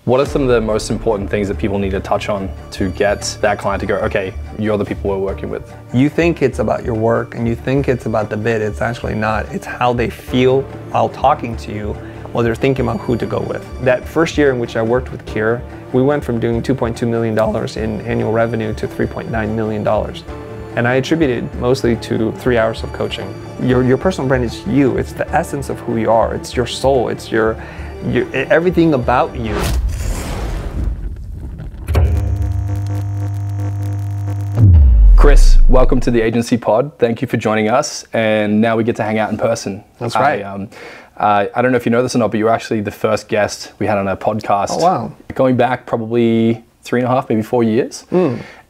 What are some of the most important things that people need to touch on to get that client to go, okay, you're the people we're working with? You think it's about your work and you think it's about the bid. It's actually not. It's how they feel while talking to you, while they're thinking about who to go with. That first year in which I worked with Kira, we went from doing $2.2 million in annual revenue to $3.9 million. And I attribute it mostly to 3 hours of coaching. Your personal brand is you. It's the essence of who you are. It's your soul. It's your everything about you. Chris, welcome to the Agency Pod. Thank you for joining us. And now we get to hang out in person. That's right. I don't know if you know this or not, but you were actually the first guest we had on our podcast. Oh, wow. Going back probably 3.5, maybe 4 years.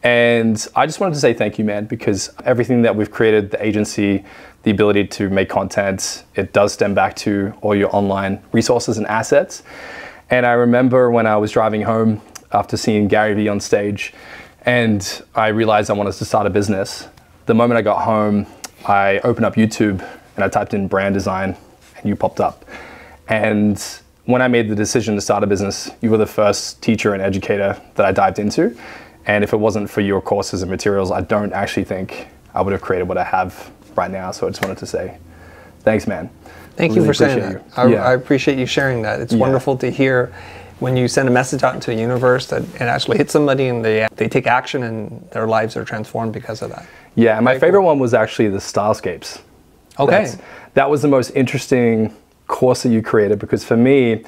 And I just wanted to say thank you, man, because everything that we've created, the agency, the ability to make content, it does stem back to all your online resources and assets. And I remember when I was driving home after seeing Gary Vee on stage, and I realized I wanted to start a business. The moment I got home, I opened up YouTube and I typed in brand design and you popped up. And when I made the decision to start a business, you were the first teacher and educator that I dived into. And if it wasn't for your courses and materials, I don't actually think I would have created what I have right now. So I just wanted to say, thanks, man. Thank you for saying that. I appreciate you sharing that. It's wonderful to hear when you send a message out into the universe that it actually hits somebody and they take action and their lives are transformed because of that. Yeah, and my favorite one was actually the Stylescapes. Okay. That was the most interesting course that you created, because for me,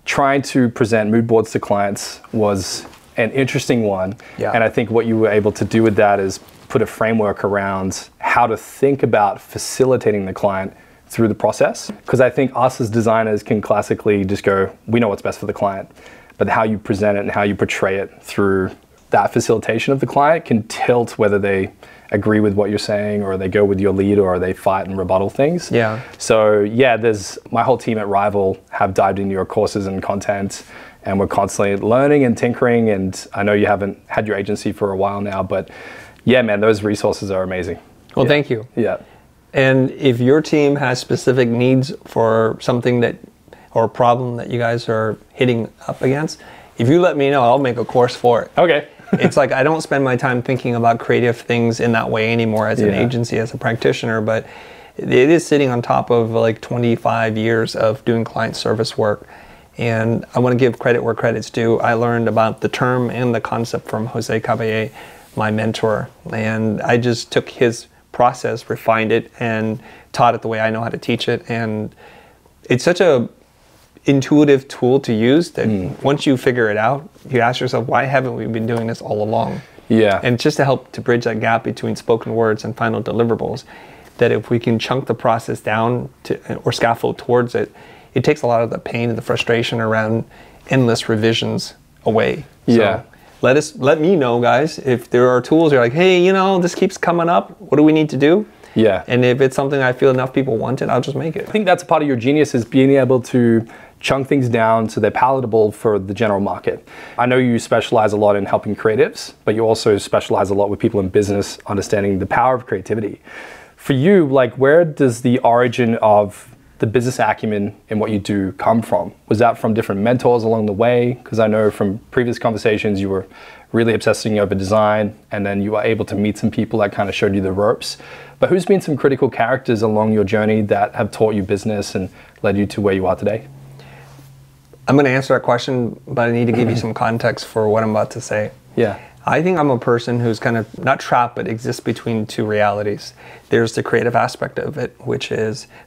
trying to present mood boards to clients was an interesting one. Yeah. And I think what you were able to do with that is put a framework around how to think about facilitating the client through the process. Because I think us as designers can classically just go, we know what's best for the client. But how you present it and how you portray it through that facilitation of the client can tilt whether they agree with what you're saying or they go with your lead or they fight and rebuttal things. Yeah. So yeah, my whole team at Rival have dived into your courses and content, and we're constantly learning and tinkering. And I know you haven't had your agency for a while now, but yeah, man, those resources are amazing. Well, thank you. Yeah. And if your team has specific needs for something or a problem that you guys are hitting up against, if you let me know, I'll make a course for it. Okay. It's like I don't spend my time thinking about creative things in that way anymore as an agency, as a practitioner, but it is sitting on top of like 25 years of doing client service work. And I want to give credit where credit's due. I learned about the term and the concept from Jose Caballé, my mentor, and I just took his process, refined it, and taught it the way I know how to teach it. And it's such a intuitive tool to use that once you figure it out, you ask yourself, why haven't we been doing this all along? Yeah. And just to help to bridge that gap between spoken words and final deliverables, that if we can chunk the process down or scaffold towards it, it takes a lot of the pain and the frustration around endless revisions away. Yeah. So let me know, guys, if there are tools you're like, hey, this keeps coming up. What do we need to do? Yeah. And if it's something I feel enough people want it, I'll just make it. I think that's a part of your genius, is being able to chunk things down so they're palatable for the general market. I know you specialize a lot in helping creatives, but you also specialize a lot with people in business, understanding the power of creativity. For you, where does the origin of the business acumen in what you do come from? Was that from different mentors along the way? Because I know from previous conversations you were really obsessing over design, and then you were able to meet some people that kind of showed you the ropes. But who's been some critical characters along your journey that have taught you business and led you to where you are today? I'm going to answer that question, but I need to give you some context for what I'm about to say. Yeah. I think I'm a person who's kind of not trapped, but exists between two realities. There's the creative aspect of it,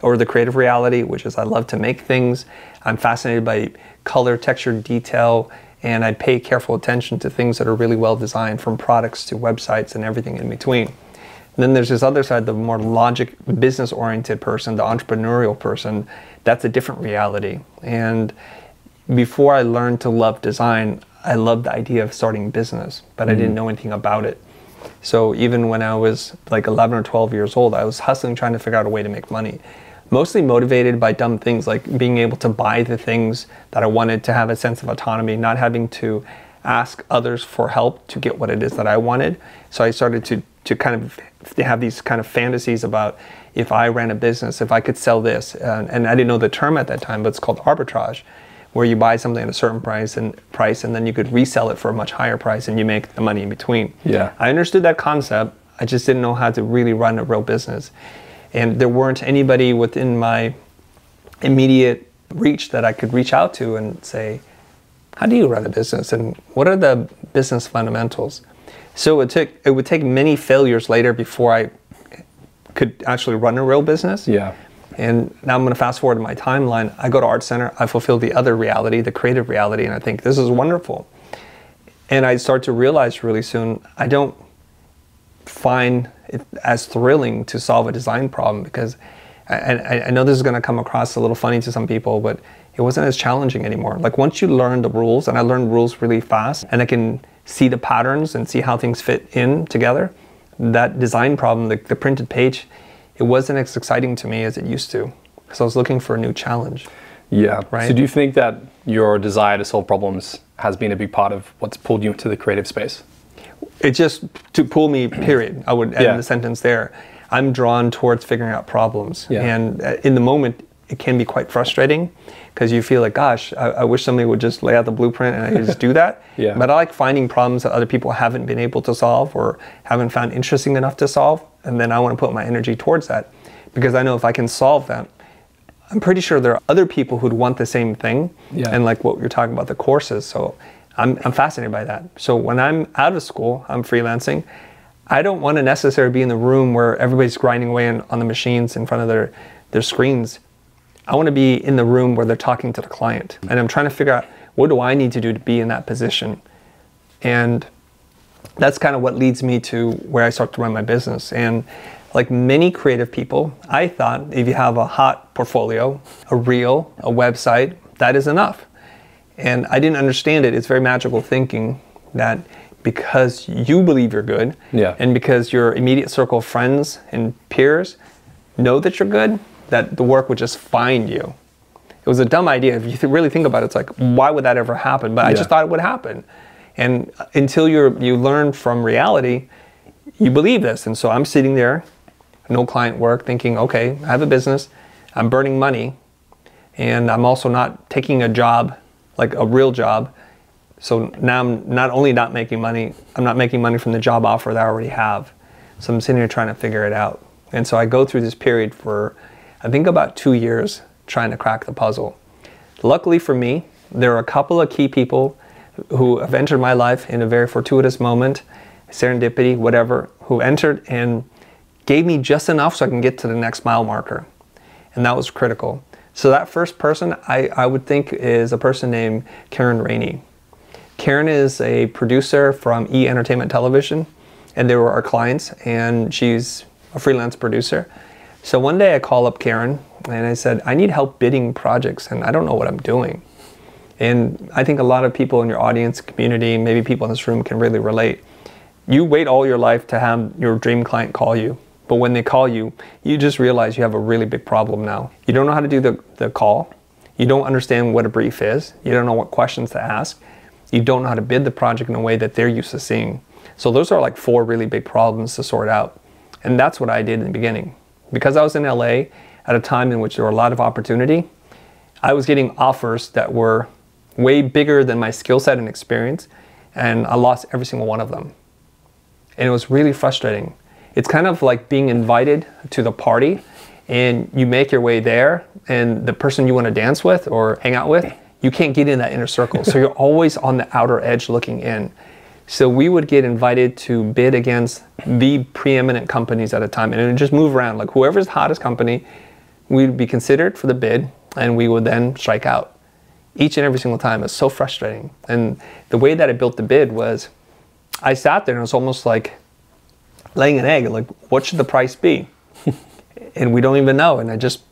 or the creative reality, which is I love to make things. I'm fascinated by color, texture, detail, and I pay careful attention to things that are really well designed, from products to websites and everything in between. And then there's this other side, the more logic, business-oriented person, the entrepreneurial person. That's a different reality. And before I learned to love design, I loved the idea of starting a business, but I didn't know anything about it. So even when I was like 11 or 12 years old, I was hustling, trying to figure out a way to make money. Mostly motivated by dumb things like being able to buy the things that I wanted, to have a sense of autonomy, not having to ask others for help to get what it is that I wanted. So I started to kind of have these kind of fantasies about, if I ran a business, if I could sell this, and I didn't know the term at that time, but it's called arbitrage, where you buy something at a certain price and then you could resell it for a much higher price and you make the money in between. Yeah. I understood that concept. I just didn't know how to really run a real business. And there weren't anybody within my immediate reach that I could reach out to and say, how do you run a business and what are the business fundamentals? So it would take many failures later before I could actually run a real business. Yeah. And now I'm going to fast forward to my timeline. I go to Art Center, I fulfill the other reality, the creative reality, and I think this is wonderful. And I start to realize really soon, I don't find it as thrilling to solve a design problem because I know this is going to come across a little funny to some people, but it wasn't as challenging anymore. Like once you learn the rules, and I learned rules really fast, and I can see the patterns and see how things fit in together, that design problem, the printed page, it wasn't as exciting to me as it used to because I was looking for a new challenge. Yeah. Right? So do you think that your desire to solve problems has been a big part of what's pulled you into the creative space? It just, to pull me, period. I would end the sentence there. I'm drawn towards figuring out problems. Yeah. And in the moment, it can be quite frustrating because you feel like, gosh, I wish somebody would just lay out the blueprint and I could just do that. Yeah. But I like finding problems that other people haven't been able to solve or haven't found interesting enough to solve. And then I want to put my energy towards that because I know if I can solve that, I'm pretty sure there are other people who'd want the same thing. Yeah. And like what you're talking about, the courses. So I'm fascinated by that. So when I'm out of school, I'm freelancing. I don't want to necessarily be in the room where everybody's grinding away on the machines in front of their screens. I want to be in the room where they're talking to the client. And I'm trying to figure out what do I need to do to be in that position. And that's kind of what leads me to where I start to run my business. And like many creative people, I thought if you have a hot portfolio, a reel, a website, that is enough. And I didn't understand it. It's very magical thinking that because you believe you're good, and because your immediate circle of friends and peers know that you're good, that the work would just find you. It was a dumb idea. If you really think about it, it's like, why would that ever happen? But I just thought it would happen. And until you learn from reality, you believe this. And so I'm sitting there, no client work, thinking, okay, I have a business, I'm burning money, and I'm also not taking a job, like a real job. So now I'm not only not making money, I'm not making money from the job offer that I already have. So I'm sitting here trying to figure it out. And so I go through this period for, I think about 2 years trying to crack the puzzle. Luckily for me, there are a couple of key people who have entered my life in a very fortuitous moment, serendipity, whatever, who entered and gave me just enough so I can get to the next mile marker. And that was critical. So that first person I would think is a person named Karen Rainey. Karen is a producer from E! Entertainment Television, and they were our clients, and she's a freelance producer. So one day I call up Karen and I said, I need help bidding projects and I don't know what I'm doing. And I think a lot of people in your audience, community, maybe people in this room can really relate. You wait all your life to have your dream client call you, but when they call you, you just realize you have a really big problem now. You don't know how to do the call. You don't understand what a brief is. You don't know what questions to ask. You don't know how to bid the project in a way that they're used to seeing. So those are like 4 really big problems to sort out. And that's what I did in the beginning. Because I was in LA at a time in which there were a lot of opportunity, I was getting offers that were way bigger than my skill set and experience, and I lost every single one of them. And it was really frustrating. It's kind of like being invited to the party and you make your way there and the person you want to dance with or hang out with, you can't get in that inner circle. So you're always on the outer edge looking in. So we would get invited to bid against the preeminent companies at a time, and it would just move around. Like whoever's the hottest company, we'd be considered for the bid, and we would then strike out. Each and every single time. It's so frustrating. And the way that I built the bid was, I sat there and it was almost like laying an egg. Like, what should the price be? And we don't even know. And I just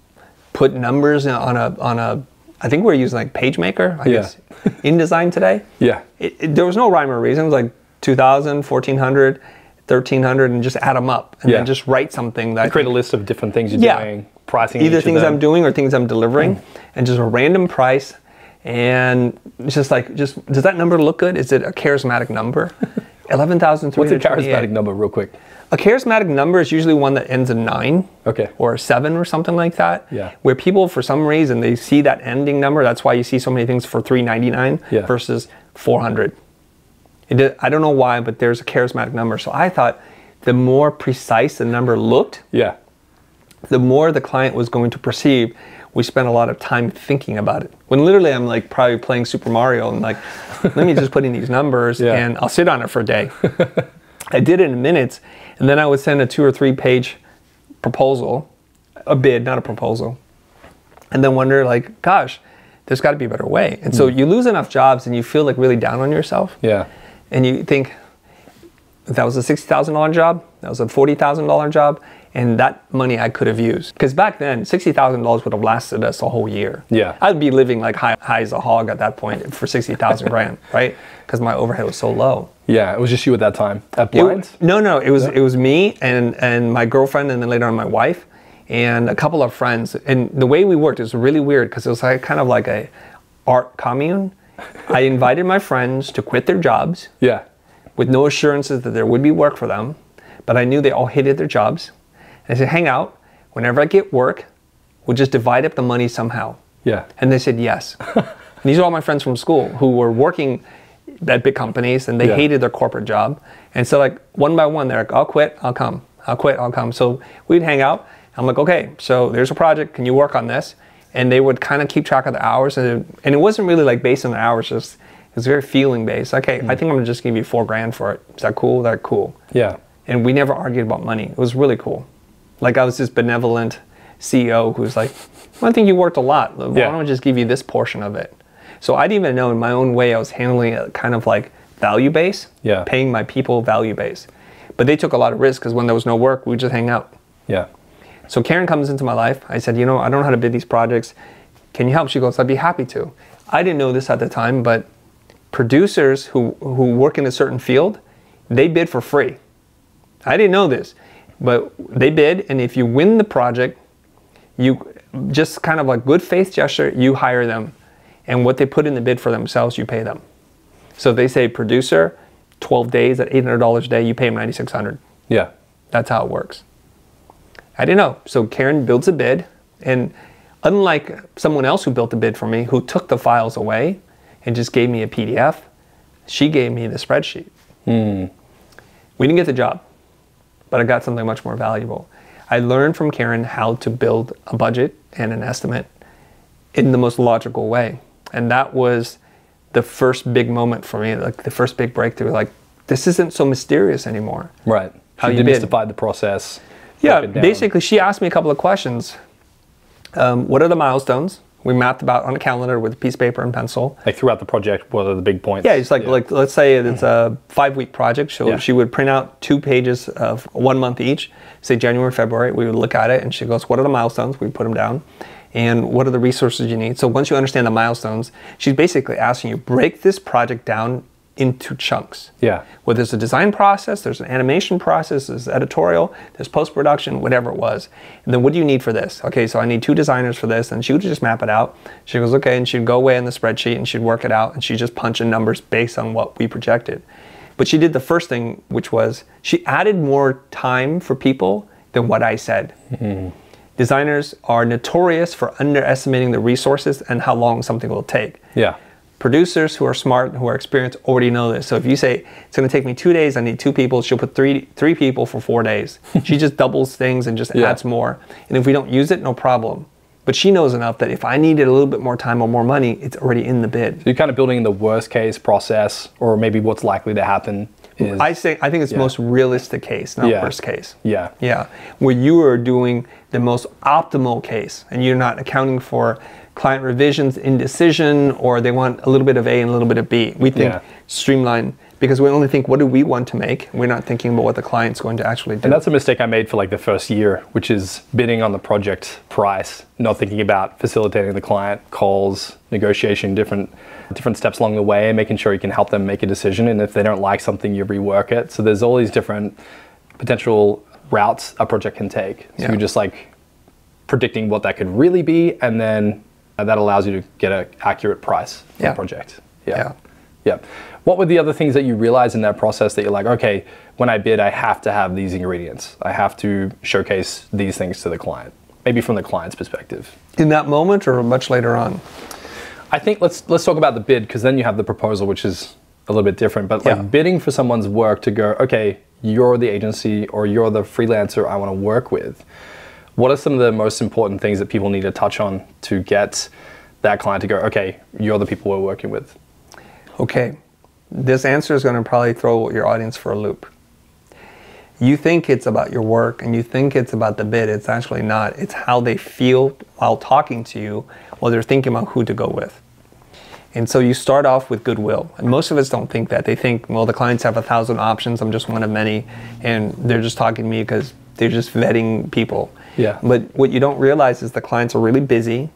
put numbers on a I think we're using like PageMaker, I guess, InDesign today. Yeah. There was no rhyme or reason. It was like 2,000, 1,400, 1,300, and just add them up. And then just write something that... Create a list of different things you're doing, pricing either each things of them. I'm doing or things I'm delivering, and just a random price. And it's just like, does that number look good? Is it a charismatic number? 11,328. What's a charismatic number, real quick? A charismatic number is usually one that ends in 9. Okay. Or a 7 or something like that. Yeah. Where people, for some reason, they see that ending number. That's why you see so many things for $399 versus $400. I don't know why, but there's a charismatic number. So I thought the more precise the number looked, the more the client was going to perceive. We spent a lot of time thinking about it. When literally I'm like probably playing Super Mario and like, let me just put in these numbers and I'll sit on it for a day. I did it in minutes, and then I would send a 2 or 3 page proposal, a bid, not a proposal, and then wonder like, gosh, there's got to be a better way. And so you lose enough jobs and you feel like really down on yourself. Yeah. And you think, that was a $60,000 job, that was a $40,000 job, and that money I could have used. Because back then, $60,000 would have lasted us a whole year. Yeah. I'd be living like high as a hog at that point for 60,000 grand, right? Because my overhead was so low. Yeah, it was just you at that time. At Blind? No, it was me and my girlfriend, and then later on my wife, and a couple of friends. And the way we worked was really weird because it was like kind of like a art commune. I invited my friends to quit their jobs. Yeah. With no assurances that there would be work for them, but I knew they all hated their jobs. And I said, hang out. Whenever I get work, we'll just divide up the money somehow. Yeah. And they said yes. These are all my friends from school who were working at big companies, and they hated their corporate job. And so like one by one, they're like, I'll quit, I'll come. I'll quit, I'll come. So we'd hang out. I'm like, okay, so there's a project. Can you work on this? And they would kind of keep track of the hours. And it wasn't really like based on the hours, just it was very feeling based. Okay, I think I'm gonna just give you $4,000 for it. Is that cool? That cool. Yeah. And we never argued about money. It was really cool. Like I was this benevolent CEO who's like, well, I think you worked a lot. Why don't I just give you this portion of it? So I didn't even know in my own way I was handling it kind of like value base, paying my people value base. But they took a lot of risk because when there was no work, we'd just hang out. Yeah. So Karen comes into my life. I said, I don't know how to bid these projects. Can you help? She goes, I'd be happy to. I didn't know this at the time, but producers who work in a certain field, they bid for free. I didn't know this, but they bid, and if you win the project, you just kind of like good faith gesture, you hire them, and what they put in the bid for themselves, you pay them. So if they say producer, 12 days at $800 a day, you pay them $9,600. Yeah. That's how it works. I didn't know. So Karen builds a bid, and unlike someone else who built a bid for me, who took the files away and just gave me a PDF, she gave me the spreadsheet. We didn't get the job, but I got something much more valuable. I learned from Karen how to build a budget and an estimate in the most logical way. And that was the first big moment for me, like the first big breakthrough. Like, this isn't so mysterious anymore. Right. How you you bid. demystified the process. Yeah, basically she asked me a couple of questions. What are the milestones? We mapped about on a calendar with a piece of paper and pencil. Like throughout the project, what are the big points? Yeah, it's like let's say it's a 5-week project. So she would print out 2 pages of 1 month each, say January, February. We would look at it and she goes, what are the milestones? We put them down. And what are the resources you need? So once you understand the milestones, she's basically asking you, break this project down into chunks. Yeah. Well, there's a design process, there's an animation process, there's editorial, there's post-production, whatever it was. And then what do you need for this? Okay, so I need 2 designers for this. And she would just map it out. She goes, okay, and she'd go away in the spreadsheet and she'd work it out and she'd just punch in numbers based on what we projected. But she did the first thing, which was she added more time for people than what I said. Designers are notorious for underestimating the resources and how long something will take. Yeah. Producers who are smart, who are experienced, already know this. So if you say, it's gonna take me 2 days, I need 2 people, she'll put three people for 4 days. She just doubles things and just adds more. And if we don't use it, no problem. But she knows enough that if I needed a little bit more time or more money, it's already in the bid. So you're kind of building in the worst case process, or maybe what's likely to happen. I think it's most realistic case, not worst case. Yeah. Yeah. Where you are doing the most optimal case and you're not accounting for client revisions, indecision, or they want a little bit of A and a little bit of B. We think streamline, because we only think, what do we want to make? We're not thinking about what the client's going to actually do. And that's a mistake I made for like the first year, which is bidding on the project price, not thinking about facilitating the client calls, negotiation, different steps along the way, and making sure you can help them make a decision. And if they don't like something, you rework it. So there's all these different potential routes a project can take. So you're just like predicting what that could really be, and then that allows you to get an accurate price for the project. Yeah. What were the other things that you realized in that process that you're like, okay, when I bid, I have to have these ingredients. I have to showcase these things to the client, maybe from the client's perspective. In that moment or much later on? I think let's talk about the bid, because then you have the proposal, which is a little bit different. But like bidding for someone's work to go, okay, you're the agency or you're the freelancer I want to work with. What are some of the most important things that people need to touch on to get that client to go, okay, you're the people we're working with? Okay, this answer is going to probably throw your audience for a loop. You think it's about your work and you think it's about the bid. It's actually not. It's how they feel while talking to you, while they're thinking about who to go with. And so you start off with goodwill. And most of us don't think that. They think, well, the clients have 1,000 options. I'm just one of many. And they're just talking to me because they're just vetting people. Yeah. But what you don't realize is the clients are really busy.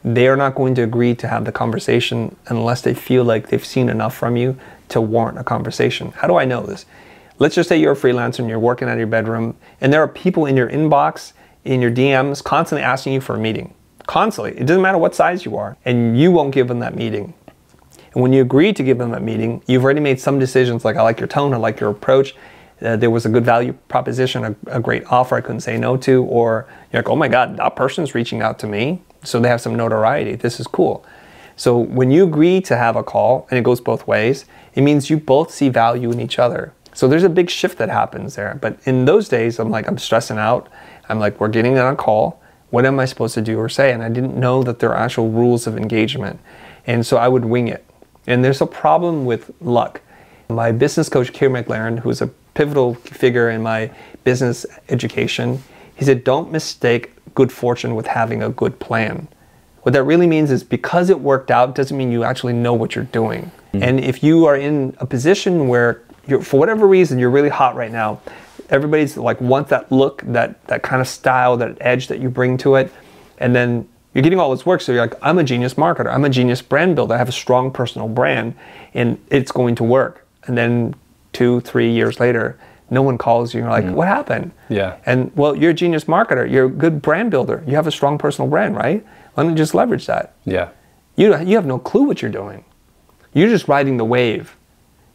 They are not going to agree to have the conversation unless they feel like they've seen enough from you to warrant a conversation. How do I know this? Let's just say you're a freelancer and you're working out of your bedroom and there are people in your inbox, in your DMs, constantly asking you for a meeting. Constantly. It doesn't matter what size you are, and you won't give them that meeting. And when you agree to give them that meeting, you've already made some decisions like, I like your tone, I like your approach, there was a good value proposition, a great offer I couldn't say no to, or you're like, oh my God, that person's reaching out to me, so they have some notoriety. This is cool. So when you agree to have a call, and it goes both ways, it means you both see value in each other. So there's a big shift that happens there. But in those days, I'm stressing out. I'm like, we're getting on a call. What am I supposed to do or say? And I didn't know that there are actual rules of engagement. And so I would wing it. And there's a problem with luck. My business coach, Keir McLaren, who's a pivotal figure in my business education, he said, don't mistake good fortune with having a good plan. What that really means is because it worked out doesn't mean you actually know what you're doing. Mm-hmm. And if you are in a position where for whatever reason, you're really hot right now, everybody's like wants that look, that kind of style, that edge that you bring to it. And then you're getting all this work. So you're like, I'm a genius marketer. I'm a genius brand builder. I have a strong personal brand and it's going to work. And then 2-3 years later, no one calls you. You're like, what happened? Yeah. And well, you're a genius marketer. You're a good brand builder. You have a strong personal brand, right? Why don't you just leverage that? Yeah. You have no clue what you're doing. You're just riding the wave.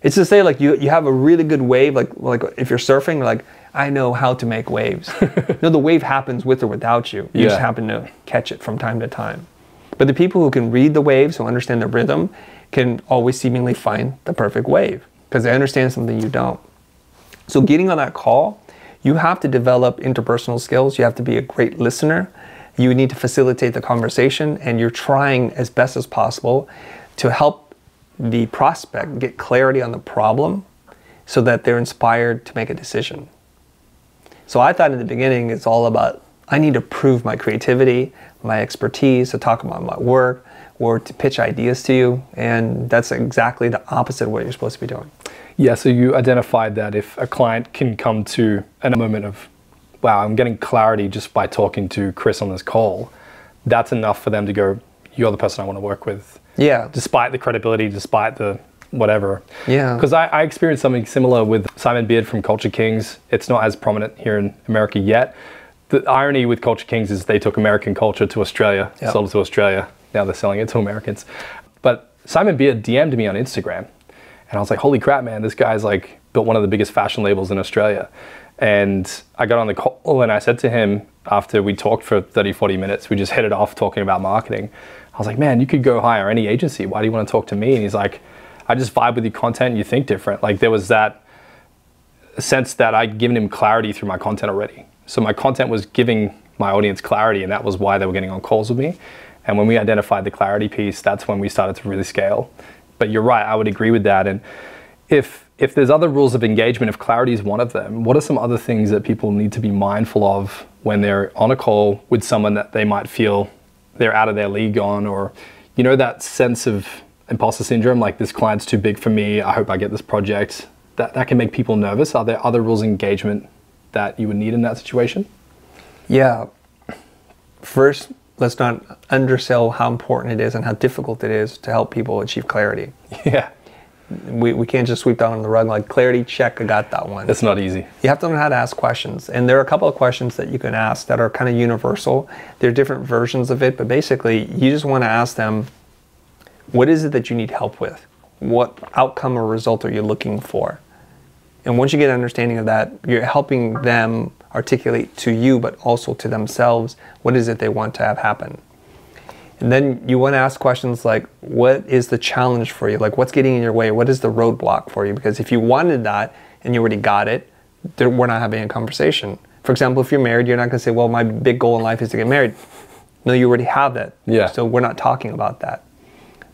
It's to say like you have a really good wave, like if you're surfing, like I know how to make waves. No, the wave happens with or without you. You just happen to catch it from time to time. But the people who can read the waves, who understand the rhythm, can always seemingly find the perfect wave because they understand something you don't. So getting on that call, you have to develop interpersonal skills. You have to be a great listener. You need to facilitate the conversation, and you're trying as best as possible to help the prospect get clarity on the problem so that they're inspired to make a decision. So I thought in the beginning it's all about, I need to prove my creativity, my expertise, to talk about my work, or to pitch ideas to you. And that's exactly the opposite of what you're supposed to be doing. Yeah, so you identified that if a client can come to a moment of, wow, I'm getting clarity just by talking to Chris on this call, that's enough for them to go, you're the person I want to work with. Yeah. Despite the credibility, despite the whatever. Yeah. Because I experienced something similar with Simon Beard from Culture Kings. It's not as prominent here in America yet. The irony with Culture Kings is they took American culture to Australia, sold it to Australia. Now they're selling it to Americans. But Simon Beard DM'd me on Instagram. And I was like, holy crap, man, this guy's like built one of the biggest fashion labels in Australia. And I got on the call and I said to him, after we talked for 30, 40 minutes, we just hit it off talking about marketing. I was like, man, you could go hire any agency. Why do you want to talk to me? And he's like, I just vibe with your content and you think different. Like there was that sense that I'd given him clarity through my content already. So my content was giving my audience clarity, and that was why they were getting on calls with me. And when we identified the clarity piece, that's when we started to really scale. But you're right, I would agree with that. And if there's other rules of engagement, if clarity is one of them, what are some other things that people need to be mindful of when they're on a call with someone that they might feel they're out of their league on, or, you know, that sense of imposter syndrome, like this client's too big for me, I hope I get this project, that can make people nervous? Are there other rules of engagement that you would need in that situation? Yeah. First, let's not undersell how important it is and how difficult it is to help people achieve clarity. Yeah. We can't just sweep that on the rug like, clarity, check, I got that one. It's not easy. You have to learn how to ask questions. And there are a couple of questions that you can ask that are kind of universal. There are different versions of it, but basically you just want to ask them, what is it that you need help with? what outcome or result are you looking for? And once you get an understanding of that, you're helping them articulate to you, but also to themselves, what is it they want to have happen. And then you want to ask questions like, what is the challenge for you? Like, what's getting in your way? What is the roadblock for you? Because if you wanted that and you already got it, we're not having a conversation. For example, if you're married, you're not going to say, well, my big goal in life is to get married. No, you already have that. Yeah. So we're not talking about that.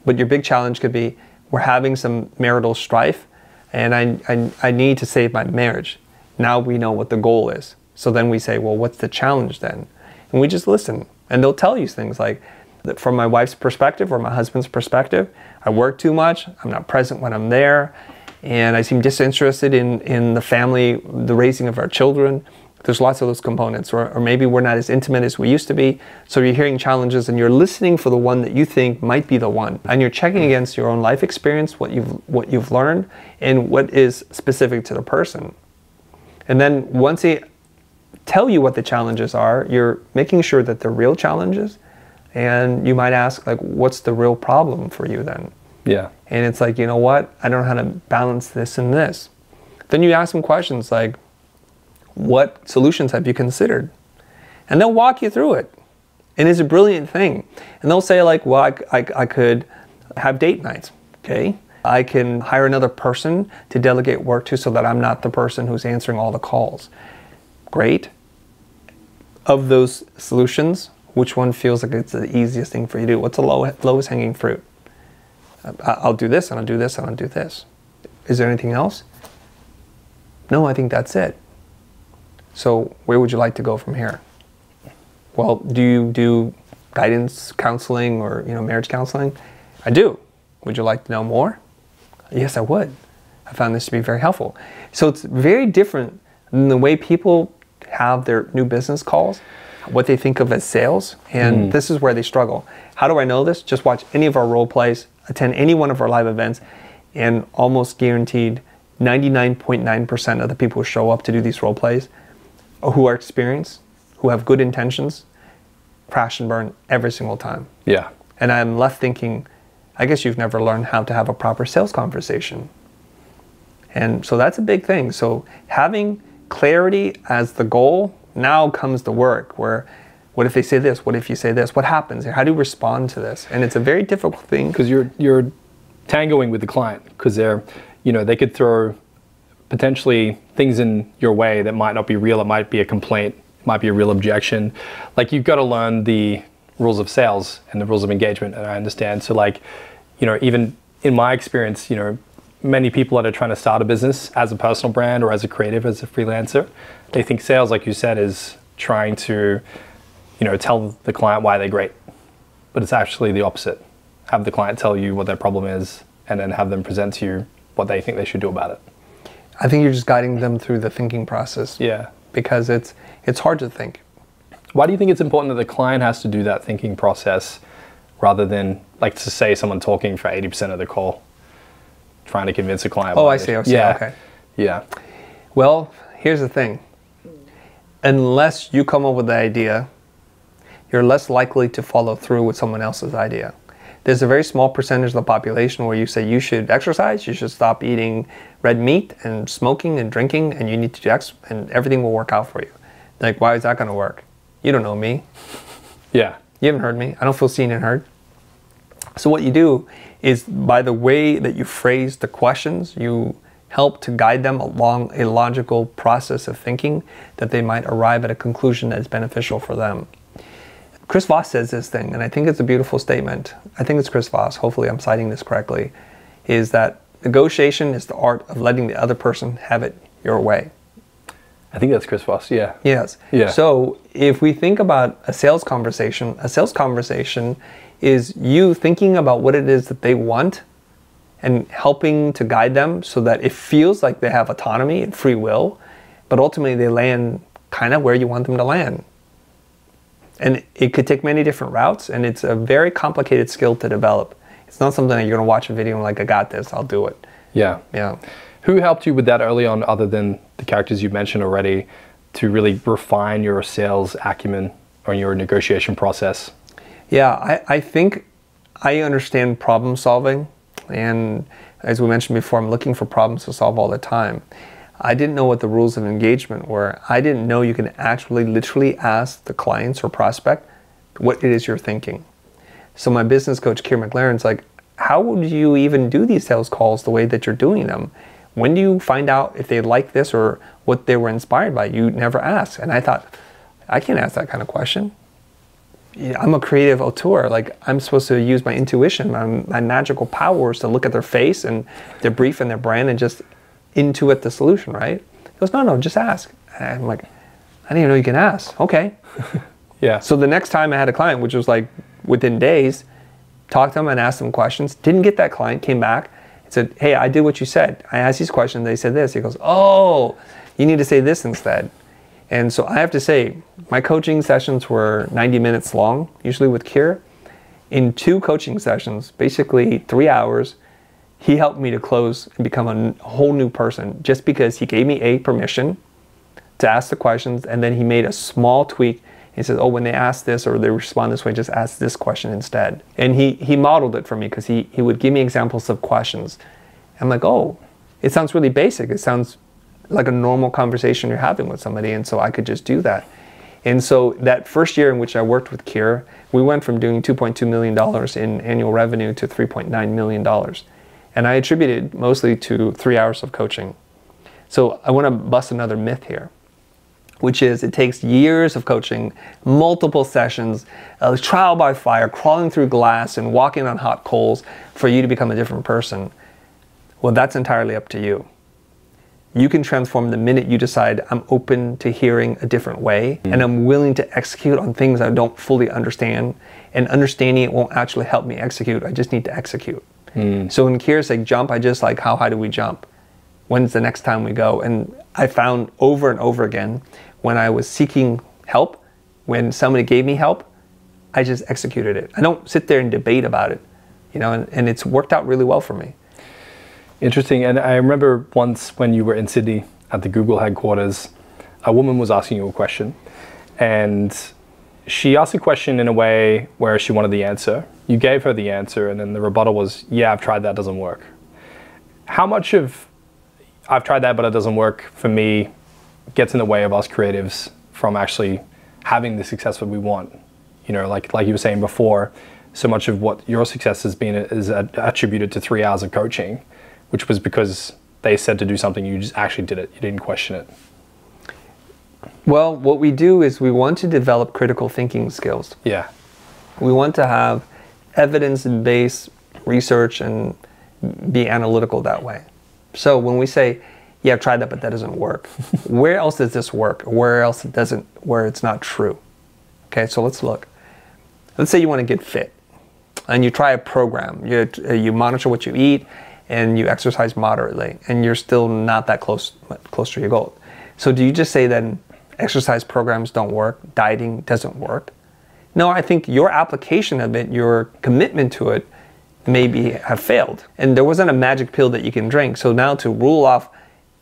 But your big challenge could be, we're having some marital strife, and I need to save my marriage. Now we know what the goal is. So then we say, well, what's the challenge then? And we just listen. And they'll tell you things like, from my wife's perspective or my husband's perspective, I work too much, I'm not present when I'm there, and I seem disinterested in the family, the raising of our children. There's lots of those components. Or maybe we're not as intimate as we used to be. So you're hearing challenges and you're listening for the one that you think might be the one. And you're checking against your own life experience, what you've learned, and what is specific to the person. And then once they tell you what the challenges are, you're making sure that they're real challenges. And you might ask, like, what's the real problem for you then? Yeah. And it's like, you know what? I don't know how to balance this and this. Then you ask them questions like, what solutions have you considered? And they'll walk you through it. And it's a brilliant thing. And they'll say like, well, I could have date nights, okay? I can hire another person to delegate work to so that I'm not the person who's answering all the calls. Great. Of those solutions, which one feels like it's the easiest thing for you to do? What's the lowest hanging fruit? I'll do this, and I'll do this, and I'll do this. Is there anything else? No, I think that's it. So where would you like to go from here? Well, do you do guidance counseling or marriage counseling? I do. Would you like to know more? Yes, I would. I found this to be very helpful. So it's very different than the way people have their new business calls, what they think of as sales, and this is where they struggle. How do I know this? Just watch any of our role plays, attend any one of our live events, and almost guaranteed 99.9% of the people who show up to do these role plays, who are experienced, who have good intentions, crash and burn every single time. Yeah. And I'm left thinking, I guess you've never learned how to have a proper sales conversation. And so that's a big thing. So having clarity as the goal, now comes the work where, what if they say this? What if you say this? What happens? How do you respond to this? And it's a very difficult thing. Because you're tangoing with the client, because they could throw potentially things in your way that might not be real. It might be a complaint, it might be a real objection. Like, you've got to learn the rules of sales and the rules of engagement, and I understand. So even in my experience, many people that are trying to start a business as a personal brand or as a creative, as a freelancer, they think sales, like you said, is trying to, tell the client why they're great. But it's actually the opposite. Have the client tell you what their problem is, and then have them present to you what they think they should do about it. I think you're just guiding them through the thinking process. Yeah. Because it's hard to think. Why do you think it's important that the client has to do that thinking process rather than, like, to say someone talking for 80% of the call, trying to convince a client? Oh, I see. Yeah. Okay. Yeah. Well, here's the thing. Unless you come up with the idea, you're less likely to follow through with someone else's idea. There's a very small percentage of the population where you say you should exercise, you should stop eating red meat and smoking and drinking, and you need to do X, and everything will work out for you. Like, why is that going to work? You don't know me. Yeah. You haven't heard me. I don't feel seen and heard. So what you do is, by the way that you phrase the questions, you help to guide them along a logical process of thinking that they might arrive at a conclusion that is beneficial for them. Chris Voss says this thing, and I think it's a beautiful statement. I think it's Chris Voss, hopefully I'm citing this correctly, is that negotiation is the art of letting the other person have it your way. I think that's Chris Voss, yeah. Yes. Yeah. So if we think about a sales conversation is you thinking about what it is that they want and helping to guide them so that it feels like they have autonomy and free will, but ultimately they land kind of where you want them to land. And it could take many different routes, and it's a very complicated skill to develop. It's not something that you're going to watch a video and like, I got this, I'll do it. Yeah. Yeah. Who helped you with that early on, other than the characters you mentioned already, to really refine your sales acumen or your negotiation process? Yeah, I think I understand problem solving, and as we mentioned before, I'm looking for problems to solve all the time. I didn't know what the rules of engagement were. I didn't know you can actually literally ask the clients or prospect what it is you're thinking. So my business coach, Keir McLaren's like, how would you even do these sales calls the way that you're doing them? When do you find out if they like this or what they were inspired by? You never ask. And I thought, I can't ask that kind of question. I'm a creative auteur. Like, I'm supposed to use my intuition, my magical powers to look at their face and their brief and their brand and just intuit the solution, right? He goes, no, just ask. And I'm like, I didn't even know you can ask. Okay. Yeah. So the next time I had a client, which was like within days, talked to them and asked them questions. Didn't get that client, came back and said, hey, I did what you said. I asked these questions, they said this. He goes, oh, you need to say this instead. And so I have to say, my coaching sessions were 90 minutes long, usually with Keir. In 2 coaching sessions, basically 3 hours, he helped me to close and become a whole new person just because he gave me permission to ask the questions, and then he made a small tweak. He says, oh, when they ask this or they respond this way, just ask this question instead. And he modeled it for me because he would give me examples of questions. I'm like, oh, it sounds really basic. It sounds like a normal conversation you're having with somebody, and so I could just do that. And so that first year in which I worked with Keir, we went from doing $2.2 million in annual revenue to $3.9 million. And I attributed mostly to 3 hours of coaching. So I want to bust another myth here, which is it takes years of coaching, multiple sessions, trial by fire, crawling through glass and walking on hot coals for you to become a different person. Well, that's entirely up to you. You can transform the minute you decide I'm open to hearing a different way and I'm willing to execute on things I don't fully understand, and understanding it won't actually help me execute. I just need to execute. So when Keir's like jump, I just like, how high do we jump? When's the next time we go? And I found over and over again, when I was seeking help, when somebody gave me help, I just executed it. I don't sit there and debate about it, you know, and it's worked out really well for me. Interesting. And I remember once when you were in Sydney at the Google headquarters, a woman was asking you a question, and she asked a question in a way where she wanted the answer. You gave her the answer, and then the rebuttal was, yeah, I've tried that, doesn't work. How much of I've tried that, but it doesn't work for me gets in the way of us creatives from actually having the success that we want? You know, like you were saying before, so much of what your success has been is attributed to 3 hours of coaching, which was because they said to do something, you just actually did it. You didn't question it. Well, what we do is we want to develop critical thinking skills. Yeah. We want to have evidence-based research and be analytical that way. So when we say, yeah, I've tried that, but that doesn't work, where else does this work? Where else it doesn't, where it's not true? Okay, so let's look. Let's say you want to get fit and you try a program. You monitor what you eat and you exercise moderately, and you're still not that close to your goal. So do you just say then exercise programs don't work, dieting doesn't work? No, I think your application of it, your commitment to it, maybe have failed. And there wasn't a magic pill that you can drink. So now to rule off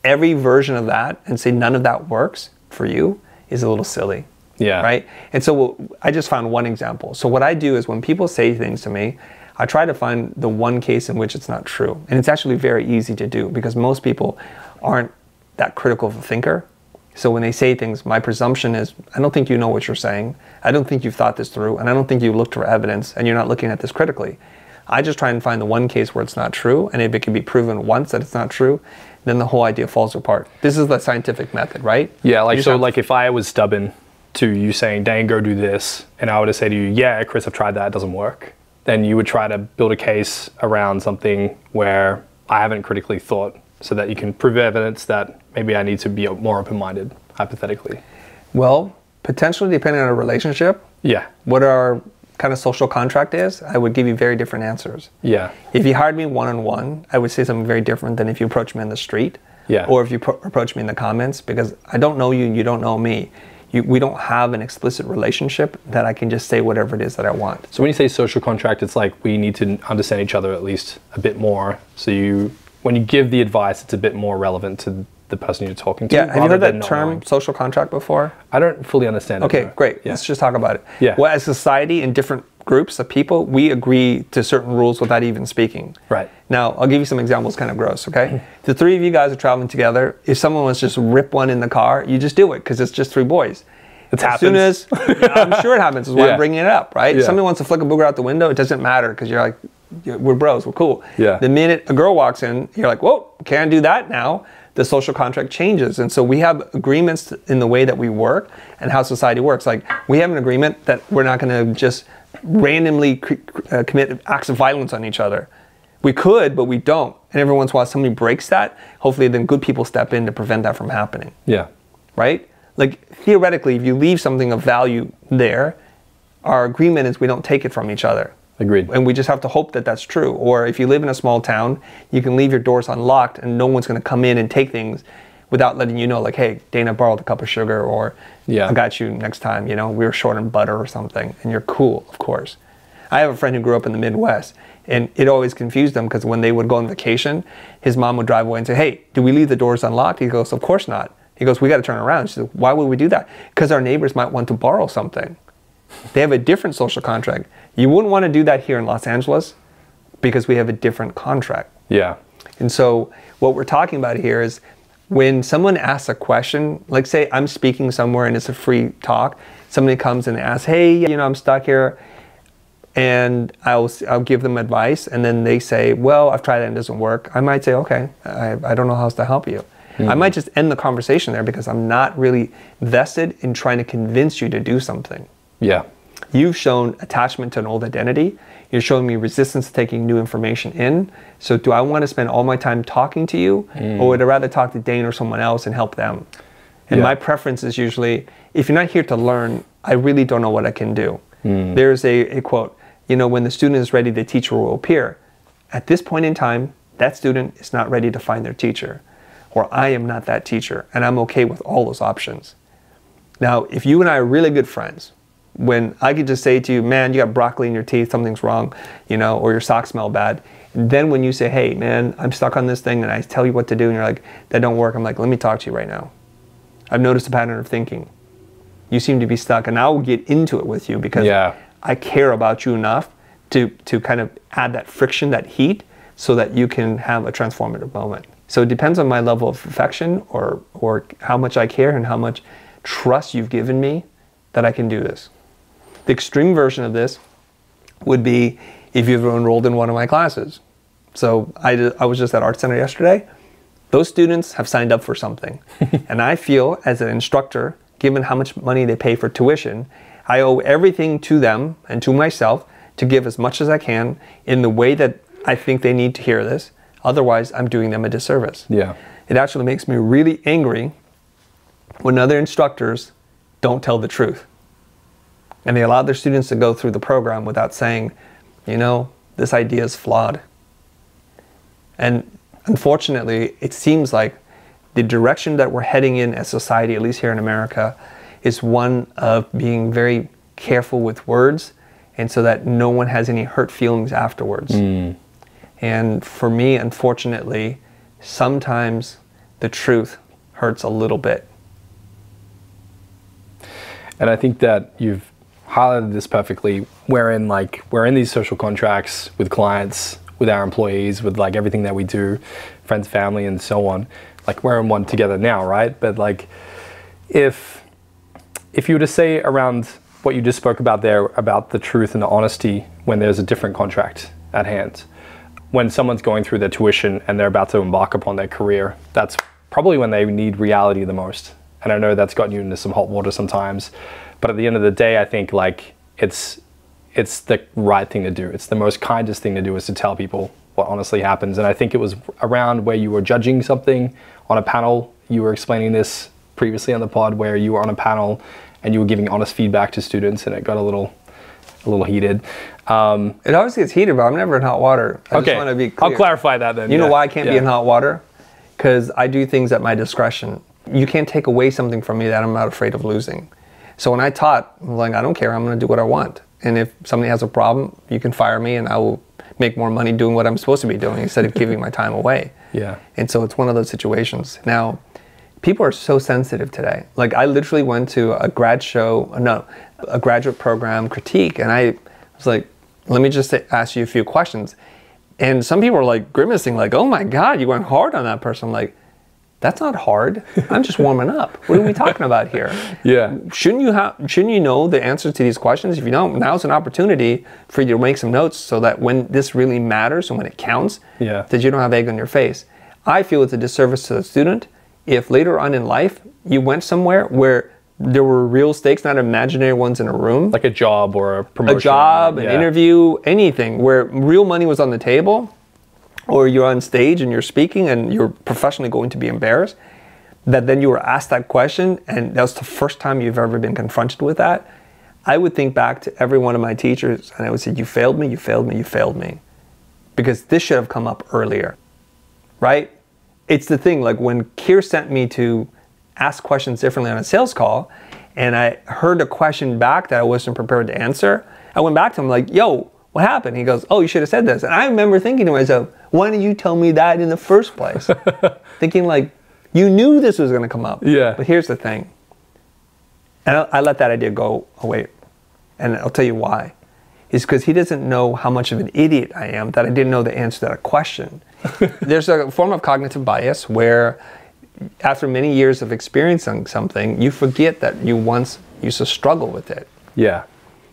every version of that and say none of that works for you is a little silly. Yeah. Right? And so I just found one example. So what I do is when people say things to me, I try to find the one case in which it's not true. And it's actually very easy to do because most people aren't that critical of a thinker. So when they say things, my presumption is, I don't think you know what you're saying. I don't think you've thought this through. And I don't think you looked for evidence and you're not looking at this critically. I just try and find the one case where it's not true. And if it can be proven once that it's not true, then the whole idea falls apart. This is the scientific method, right? Yeah, like if I was stubborn to you saying, Dane, go do this, and I were to say to you, yeah, Chris, I've tried that, it doesn't work, then you would try to build a case around something where I haven't critically thought, so that you can prove evidence that maybe I need to be more open-minded, hypothetically. Well, potentially depending on a relationship, yeah, what our kind of social contract is, I would give you very different answers. Yeah. If you hired me one-on-one, I would say something very different than if you approach me in the street. Yeah. Or if you approach me in the comments, because I don't know you and you don't know me. We don't have an explicit relationship that I can just say whatever it is that I want. So when you say social contract, it's like we need to understand each other at least a bit more. So when you give the advice, it's a bit more relevant to the person you're talking to. Yeah, have you heard that term, social contract, before? I don't fully understand it. Okay, though. great. Yeah. Let's just talk about it. Yeah. Well, as society in different groups of people, we agree to certain rules without even speaking. Right. Now, I'll give you some examples, kind of gross, okay? The three of you guys are traveling together. If someone wants to just rip one in the car, you just do it because it's just three boys. As soon as, I'm sure it happens, is why I'm bringing it up, right? If somebody wants to flick a booger out the window, it doesn't matter because you're like, we're bros, we're cool. Yeah. The minute a girl walks in, you're like, whoa, can't do that now. The social contract changes. And so we have agreements in the way that we work and how society works. Like, we have an agreement that we're not going to just randomly commit acts of violence on each other. We could, but we don't. And every once in a while somebody breaks that, hopefully then good people step in to prevent that from happening. Yeah. Right? Like, theoretically, if you leave something of value there, our agreement is we don't take it from each other. Agreed. And we just have to hope that that's true. Or if you live in a small town, you can leave your doors unlocked and no one's going to come in and take things without letting you know, like, hey, Dana borrowed a cup of sugar, or I got you next time, you know, we were short on butter or something. And you're cool, of course. I have a friend who grew up in the Midwest, and it always confused him because when they would go on vacation, his mom would drive away and say, hey, do we leave the doors unlocked? He goes, of course not. He goes, we got to turn around. She said, why would we do that? Because our neighbors might want to borrow something. They have a different social contract. You wouldn't want to do that here in Los Angeles because we have a different contract. Yeah. And so what we're talking about here is when someone asks a question, like say I'm speaking somewhere and it's a free talk, somebody comes and asks, hey, you know, I'm stuck here, and I'll give them advice, and then they say, well, I've tried it and it doesn't work. I might say, okay, I don't know how else to help you. I might just end the conversation there because I'm not really vested in trying to convince you to do something. Yeah. You've shown attachment to an old identity. You're showing me resistance to taking new information in. So do I want to spend all my time talking to you, or would I rather talk to Dane or someone else and help them? And my preference is usually, if you're not here to learn, I really don't know what I can do. There's a quote, you know, when the student is ready, the teacher will appear. At this point in time, that student is not ready to find their teacher, or I am not that teacher, and I'm okay with all those options. Now, if you and I are really good friends, when I could just say to you, man, you got broccoli in your teeth, something's wrong, you know, or your socks smell bad. And then when you say, hey, man, I'm stuck on this thing, and I tell you what to do, and you're like, that don't work. I'm like, let me talk to you right now. I've noticed a pattern of thinking. You seem to be stuck, and I'll get into it with you because I care about you enough to kind of add that friction, that heat, so that you can have a transformative moment. So it depends on my level of affection or how much I care and how much trust you've given me that I can do this. The extreme version of this would be if you've enrolled in one of my classes. So I was just at Art Center yesterday. Those students have signed up for something. And I feel as an instructor, given how much money they pay for tuition, I owe everything to them and to myself to give as much as I can in the way that I think they need to hear this. Otherwise, I'm doing them a disservice. Yeah. It actually makes me really angry when other instructors don't tell the truth. And they allow their students to go through the program without saying, you know, this idea is flawed. And unfortunately, it seems like the direction that we're heading in as society, at least here in America, is one of being very careful with words, and so that no one has any hurt feelings afterwards. And for me, unfortunately, sometimes the truth hurts a little bit. And I think that you've highlighted this perfectly. We're in these social contracts with clients, with our employees, with like everything that we do, friends, family, and so on. Like, we're in one together now, right? But like, if you were to say around what you just spoke about there, about the truth and the honesty when there's a different contract at hand, when someone's going through their tuition and they're about to embark upon their career, that's probably when they need reality the most. And I know that's gotten you into some hot water sometimes, but at the end of the day, I think like it's the right thing to do. It's the most kindest thing to do, is to tell people what honestly happens. And I think it was around where you were judging something on a panel. You were explaining this previously on the pod, where you were on a panel and you were giving honest feedback to students, and it got a little heated. It always gets heated, but I'm never in hot water. I just want to be clear. I'll clarify that then. You know why I can't be in hot water? Because I do things at my discretion. You can't take away something from me that I'm not afraid of losing. So when I taught, I'm like, I don't care, I'm going to do what I want. And if somebody has a problem, you can fire me and I will make more money doing what I'm supposed to be doing instead of giving my time away. Yeah. And so it's one of those situations. Now, people are so sensitive today. Like, I literally went to a graduate program critique, and I was It's like, let me just ask you a few questions. And some people are like grimacing, like, oh my God, you went hard on that person. I'm like, that's not hard. I'm just warming up. What are we talking about here? Yeah. Shouldn't you know the answers to these questions? If you don't, now's an opportunity for you to make some notes so that when this really matters and when it counts, that you don't have egg on your face. I feel it's a disservice to the student if later on in life you went somewhere where there were real stakes, not imaginary ones in a room. Like a job or a promotion. A job, an interview, anything where real money was on the table, or you're on stage and you're speaking and you're professionally going to be embarrassed, that then you were asked that question and that was the first time you've ever been confronted with that. I would think back to every one of my teachers and I would say, you failed me, you failed me, you failed me. Because this should have come up earlier, right? It's the thing, like when Keir sent me to ask questions differently on a sales call and I heard a question back that I wasn't prepared to answer, I went back to him like, yo, what happened? He goes, oh, you should have said this. And I remember thinking to myself, why didn't you tell me that in the first place? Thinking like, you knew this was going to come up. Yeah. But here's the thing. And I let that idea go away. And I'll tell you why. It's because he doesn't know how much of an idiot I am that I didn't know the answer to that question. There's a form of cognitive bias where after many years of experiencing something, you forget that you once used to struggle with it. Yeah.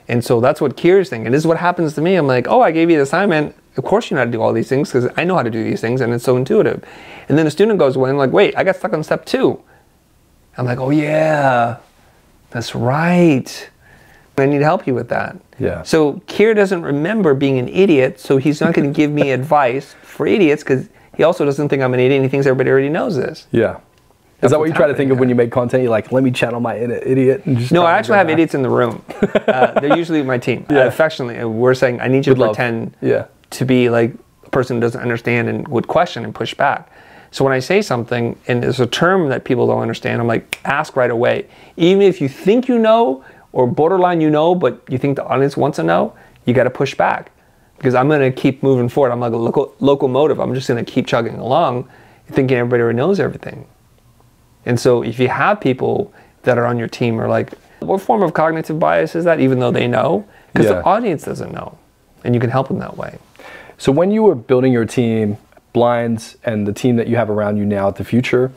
And so that's what Keir's thinking. This is what happens to me. I'm like, oh, I gave you the assignment. Of course you know how to do all these things because I know how to do these things and it's so intuitive. And then the student goes away and I'm like, wait, I got stuck on step 2. I'm like, oh yeah, that's right. I need to help you with that. Yeah. So Keir doesn't remember being an idiot, so he's not going to give me advice for idiots because he also doesn't think I'm an idiot and he thinks everybody already knows this. Yeah. Is that what you try to think of when you make content? You're like, let me channel my inner idiot. And just no, I actually have idiots in the room. They're usually my team. Affectionately, we're saying, I need you to pretend to be like a person who doesn't understand and would question and push back. So when I say something and there's a term that people don't understand, I'm like, ask right away. Even if you think you know or borderline you know, but you think the audience wants to know, you got to push back. Because I'm going to keep moving forward. I'm like a locomotive. I'm just going to keep chugging along thinking everybody already knows everything. And so if you have people that are on your team are like, what form of cognitive bias is that, even though they know? Because the audience doesn't know. And you can help them that way. So when you were building your team, Blinds, and the team that you have around you now at the future,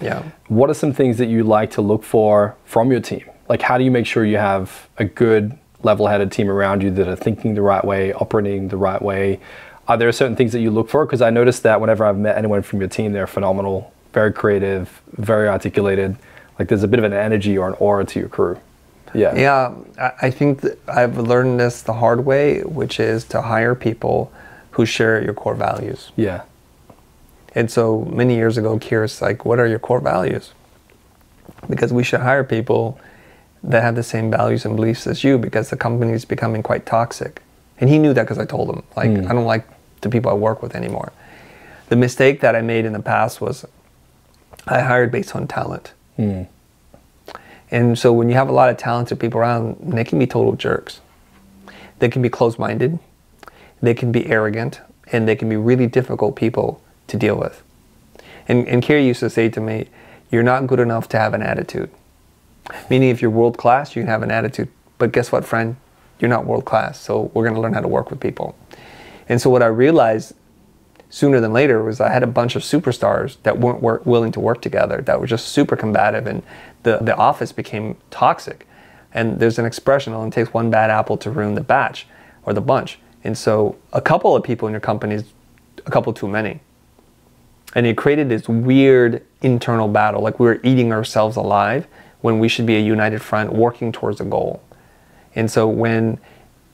what are some things that you like to look for from your team? Like how do you make sure you have a good level-headed team around you that are thinking the right way, operating the right way? Are there certain things that you look for? Because I noticed that whenever I've met anyone from your team, they're phenomenal, very creative, very articulated. Like there's a bit of an energy or an aura to your crew. Yeah, I think that I've learned this the hard way, which is to hire people who share your core values. Yeah. And so many years ago, Keir's like, what are your core values? Because we should hire people that have the same values and beliefs as you because the company is becoming quite toxic. And he knew that because I told him, like, I don't like the people I work with anymore. The mistake that I made in the past was I hired based on talent. And so when you have a lot of talented people around, they can be total jerks. They can be closed-minded, they can be arrogant, and they can be really difficult people to deal with. And Keir used to say to me, you're not good enough to have an attitude. Meaning if you're world-class, you can have an attitude. But guess what, friend? You're not world-class, so we're going to learn how to work with people. And so what I realized sooner than later was I had a bunch of superstars that weren't willing to work together, that were just super combative, and the office became toxic. And there's an expression, it only takes one bad apple to ruin the batch or the bunch. And so a couple of people in your company is a couple too many. And it created this weird internal battle, like we were eating ourselves alive when we should be a united front working towards a goal. And so when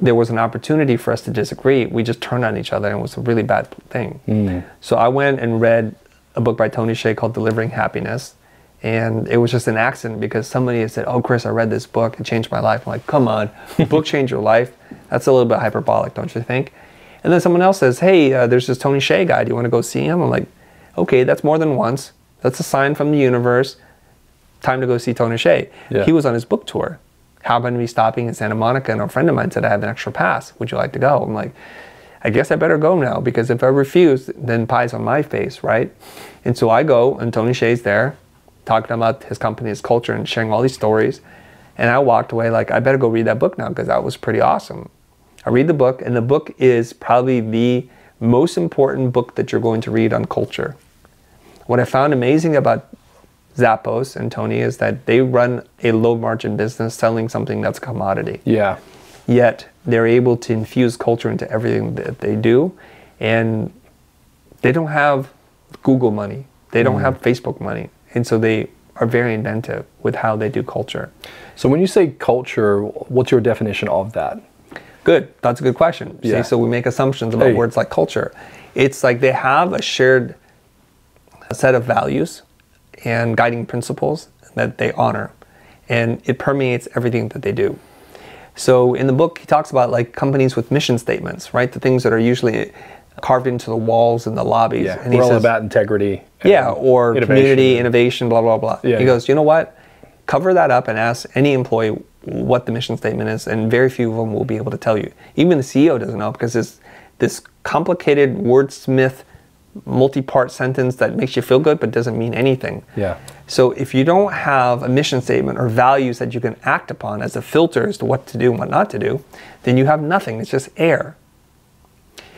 there was an opportunity for us to disagree, we just turned on each other and it was a really bad thing. So I went and read a book by Tony Hsieh called Delivering Happiness. And it was just an accident because somebody had said, oh, Chris, I read this book, it changed my life. I'm like, come on, a book changed your life? That's a little bit hyperbolic, don't you think? And then someone else says, hey, there's this Tony Hsieh guy, do you want to go see him? I'm like, okay, that's more than once. That's a sign from the universe. Time to go see Tony Hsieh. He was on his book tour. Happened to be stopping in Santa Monica, and a friend of mine said, I have an extra pass. Would you like to go? I'm like, I guess I better go now, because if I refuse, then pie's on my face, right? And so I go, and Tony Hsieh's there, talking about his company, his culture, and sharing all these stories. And I walked away like, I better go read that book now, because that was pretty awesome. I read the book, and the book is probably the most important book that you're going to read on culture. What I found amazing about Zappos and Tony is that they run a low margin business selling something that's a commodity. Yeah. Yet they're able to infuse culture into everything that they do. And they don't have Google money. They don't have Facebook money. And so they are very inventive with how they do culture. So when you say culture, what's your definition of that? Good. That's a good question. Yeah. See, so we make assumptions about words like culture. It's like they have a shared set of values and guiding principles that they honor. And it permeates everything that they do. So in the book, he talks about like companies with mission statements, right? The things that are usually carved into the walls and the lobbies. Yeah, and we're all about integrity. Yeah, or community, innovation, blah, blah, blah. Yeah, he goes, you know what? Cover that up and ask any employee what the mission statement is, and very few of them will be able to tell you. Even the CEO doesn't know, because it's this complicated wordsmith, multi-part sentence that makes you feel good but doesn't mean anything. Yeah. So if you don't have a mission statement or values that you can act upon as a filter as to what to do and what not to do, then you have nothing. It's just air.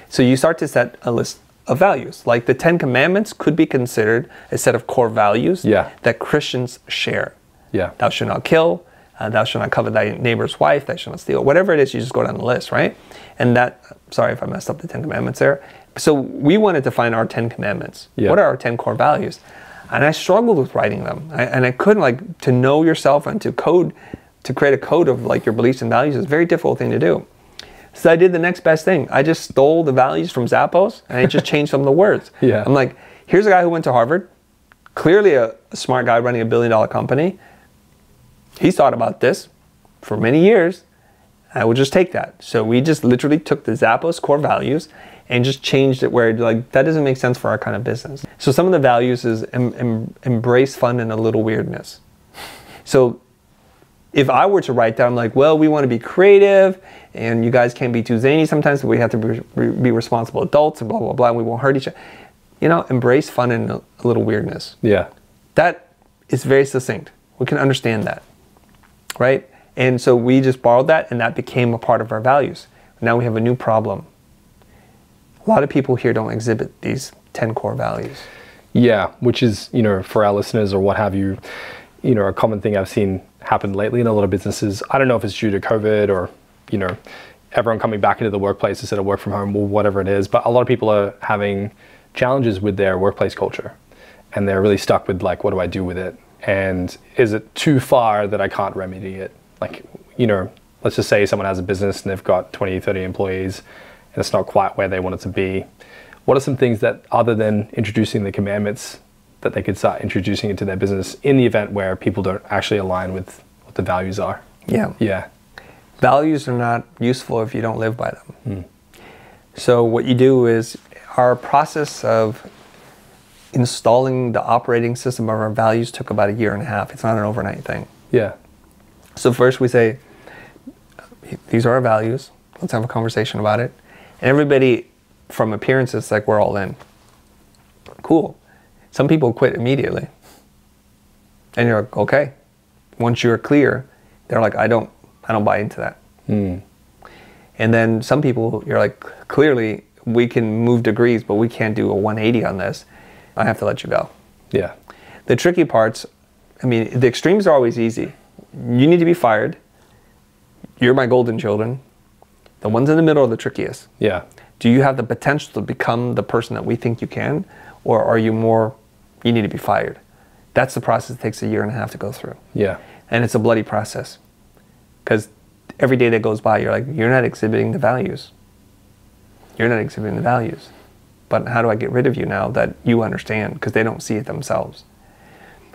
So you start to set a list of values. Like the 10 Commandments could be considered a set of core values that Christians share. Yeah. Thou shalt not kill, thou shalt not covet thy neighbor's wife, thou shalt not steal. Whatever it is, you just go down the list, right? And that, sorry if I messed up the 10 Commandments there. So we wanted to find our 10 Commandments. Yeah. What are our 10 core values? And I struggled with writing them. And I couldn't, like, to know yourself and to create a code of like your beliefs and values is a very difficult thing to do. So I did the next best thing. I just stole the values from Zappos and I just changed some of the words. Yeah. I'm like, here's a guy who went to Harvard, clearly a smart guy running $1 billion company. He's thought about this for many years. I would just take that. So we just literally took the Zappos core values and just changed it where like that doesn't make sense for our kind of business. So some of the values is embrace fun and a little weirdness. So if I were to write down like, well, we want to be creative and you guys can't be too zany sometimes, but we have to be responsible adults and blah, blah, blah, and we won't hurt each other. You know, embrace fun and a little weirdness. Yeah. That is very succinct. We can understand that, right? And so we just borrowed that and that became a part of our values. Now we have a new problem. A lot of people here don't exhibit these 10 core values. Yeah, which is, you know, for our listeners or what have you, you know, a common thing I've seen happen lately in a lot of businesses. I don't know if it's due to COVID or, you know, everyone coming back into the workplace instead of work from home or whatever it is, but a lot of people are having challenges with their workplace culture and they're really stuck with like, what do I do with it? And is it too far that I can't remedy it? Like, you know, let's just say someone has a business and they've got 20, 30 employees and it's not quite where they want it to be. What are some things that, other than introducing the commandments, that they could start introducing into their business in the event where people don't actually align with what the values are? Yeah. Yeah. Values are not useful if you don't live by them. So what you do is our process of installing the operating system of our values took about 1.5 years. It's not an overnight thing. Yeah. So first we say, these are our values. Let's have a conversation about it. And everybody, from appearances, like we're all in. Cool. Some people quit immediately. And you're like, okay. Once you're clear, they're like, I don't buy into that. And then some people, you're like, clearly we can move degrees, but we can't do a 180 on this. I have to let you go. Yeah. The tricky parts, I mean, the extremes are always easy. You need to be fired. You're my golden children. The ones in the middle are the trickiest. Yeah. Do you have the potential to become the person that we think you can? Or are you more, you need to be fired? That's the process that takes 1.5 years to go through. Yeah. And it's a bloody process. Because every day that goes by, you're like, you're not exhibiting the values. You're not exhibiting the values. But how do I get rid of you now that you understand? Because they don't see it themselves.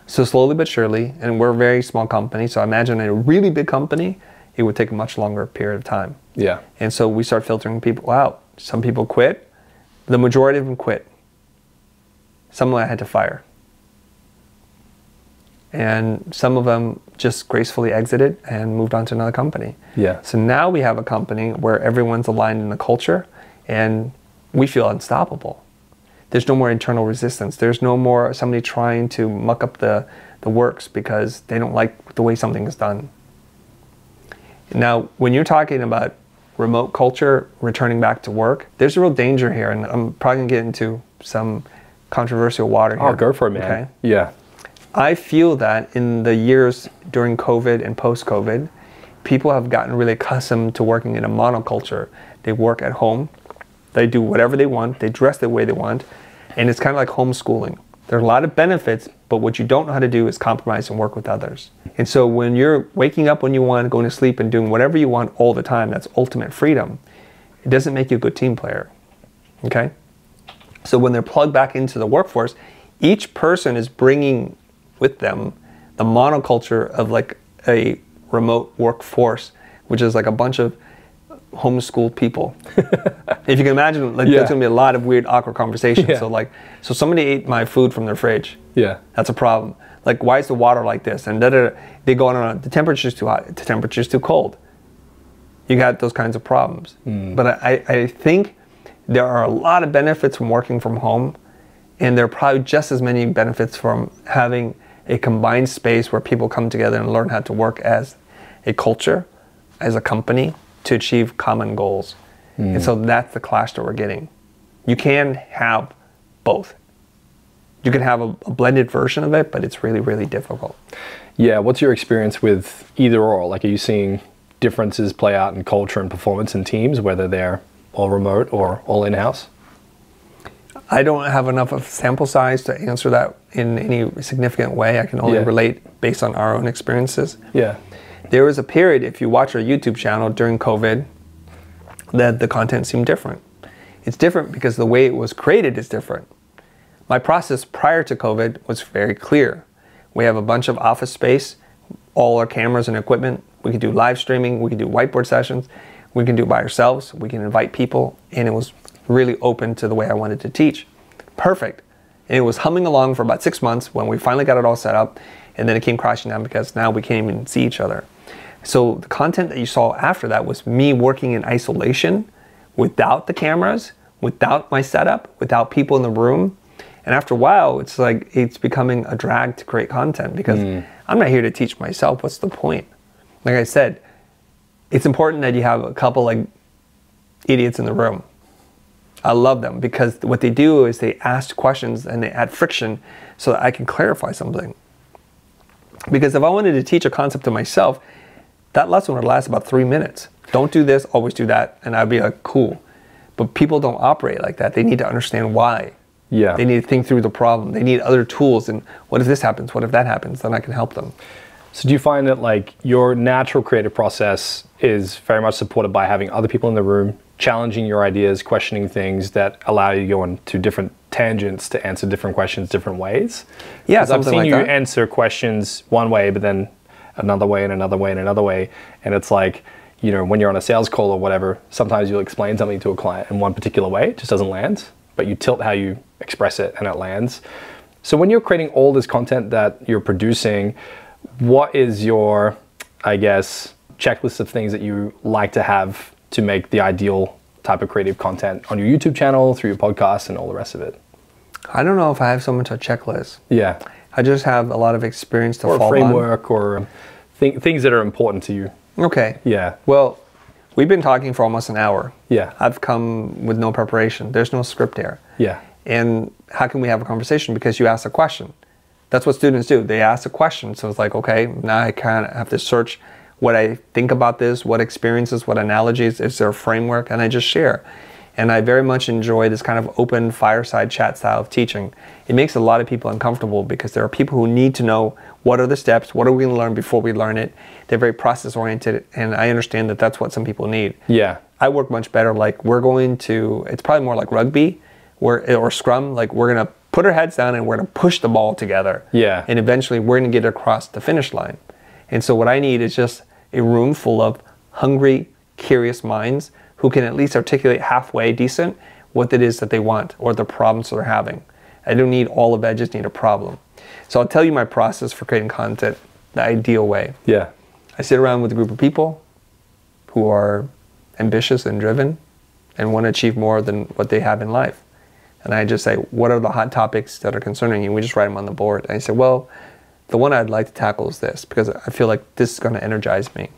So slowly but surely, and we're a very small company, so I imagine in a really big company, it would take a much longer period of time. Yeah. And so we start filtering people out. Some people quit. The majority of them quit. Some I had to fire. And some of them just gracefully exited and moved on to another company. Yeah. So now we have a company where everyone's aligned in the culture and we feel unstoppable. There's no more internal resistance. There's no more somebody trying to muck up the works because they don't like the way something is done. Now, when you're talking about remote culture returning back to work, there's a real danger here, and I'm probably gonna get into some controversial water here. Oh, go for it, man. Okay? Yeah. I feel that in the years during COVID and post-COVID, people have gotten really accustomed to working in a monoculture. They work at home, they do whatever they want, they dress the way they want, and it's kind of like homeschooling. There are a lot of benefits, but what you don't know how to do is compromise and work with others. And so when you're waking up when you want, going to sleep and doing whatever you want all the time, that's ultimate freedom. It doesn't make you a good team player, okay? So when they're plugged back into the workforce, each person is bringing with them the monoculture of like a remote workforce, which is like a bunch of homeschooled people. If you can imagine, like, there's gonna be a lot of weird, awkward conversations. Yeah. So somebody ate my food from their fridge. Yeah. That's a problem. Like, why is the water like this? And they go on, the temperature's too hot, the temperature's too cold. You got those kinds of problems. But I think there are a lot of benefits from working from home, and there are probably just as many benefits from having a combined space where people come together and learn how to work as a culture, as a company, to achieve common goals. And so that's the clash that we're getting. You can have both. You can have a blended version of it, but it's really, really difficult. Yeah, what's your experience with either or? Like, are you seeing differences play out in culture and performance in teams, whether they're all remote or all in-house? I don't have enough of sample size to answer that in any significant way. I can only relate based on our own experiences. Yeah. There was a period, if you watch our YouTube channel during COVID, that the content seemed different. It's different because the way it was created is different. My process prior to COVID was very clear. We have a bunch of office space, all our cameras and equipment. We can do live streaming, we can do whiteboard sessions, we can do it by ourselves, we can invite people, and it was really open to the way I wanted to teach. Perfect. And it was humming along for about 6 months when we finally got it all set up, and then it came crashing down because now we can't even see each other. So the content that you saw after that was me working in isolation without the cameras, without my setup, without people in the room. And after a while, it's like it's becoming a drag to create content because I'm not here to teach myself. What's the point? Like I said, it's important that you have a couple like idiots in the room. I love them because what they do is they ask questions and they add friction so that I can clarify something. Because if I wanted to teach a concept to myself, that lesson would last about 3 minutes. Don't do this, always do that. And I'd be like, cool. But people don't operate like that. They need to understand why. Yeah. They need to think through the problem. They need other tools. And what if this happens? What if that happens? Then I can help them. So do you find that like your natural creative process is very much supported by having other people in the room, challenging your ideas, questioning things that allow you to go into different tangents to answer different questions different ways? Yeah, I've seen like you that. answer questions one way, but then another way and another way and another way. And it's like, you know, when you're on a sales call or whatever, sometimes you'll explain something to a client in one particular way, it just doesn't land, but you tilt how you express it and it lands. So when you're creating all this content that you're producing, what is your, I guess, checklist of things that you like to have to make the ideal type of creative content on your YouTube channel, through your podcast, and all the rest of it? I don't know if I have so much a checklist. Yeah. I just have a lot of experience to Or a fall framework or things that are important to you. on. Okay. Yeah. Well, we've been talking for almost an hour. Yeah. I've come with no preparation. There's no script there. Yeah. And how can we have a conversation? Because you ask a question. That's what students do. They ask a question. So it's like, okay, now I kind of have to search what I think about this, what experiences, what analogies, is there a framework, and I just share. And I very much enjoy this kind of open fireside chat style of teaching. It makes a lot of people uncomfortable because there are people who need to know what are the steps, what are we going to learn before we learn it. They're very process oriented, and I understand that that's what some people need. Yeah. I work much better like we're going to, it's probably more like rugby or scrum, like we're going to put our heads down and we're going to push the ball together. Yeah. And eventually we're going to get across the finish line. And so what I need is just a room full of hungry, curious minds who can at least articulate halfway decent what it is that they want or the problems they're having. I don't need all of it, I just need a problem. So I'll tell you my process for creating content the ideal way. Yeah. I sit around with a group of people who are ambitious and driven and want to achieve more than what they have in life. And I just say, what are the hot topics that are concerning you? We just write them on the board. And I say, well, the one I'd like to tackle is this because I feel like this is going to energize me.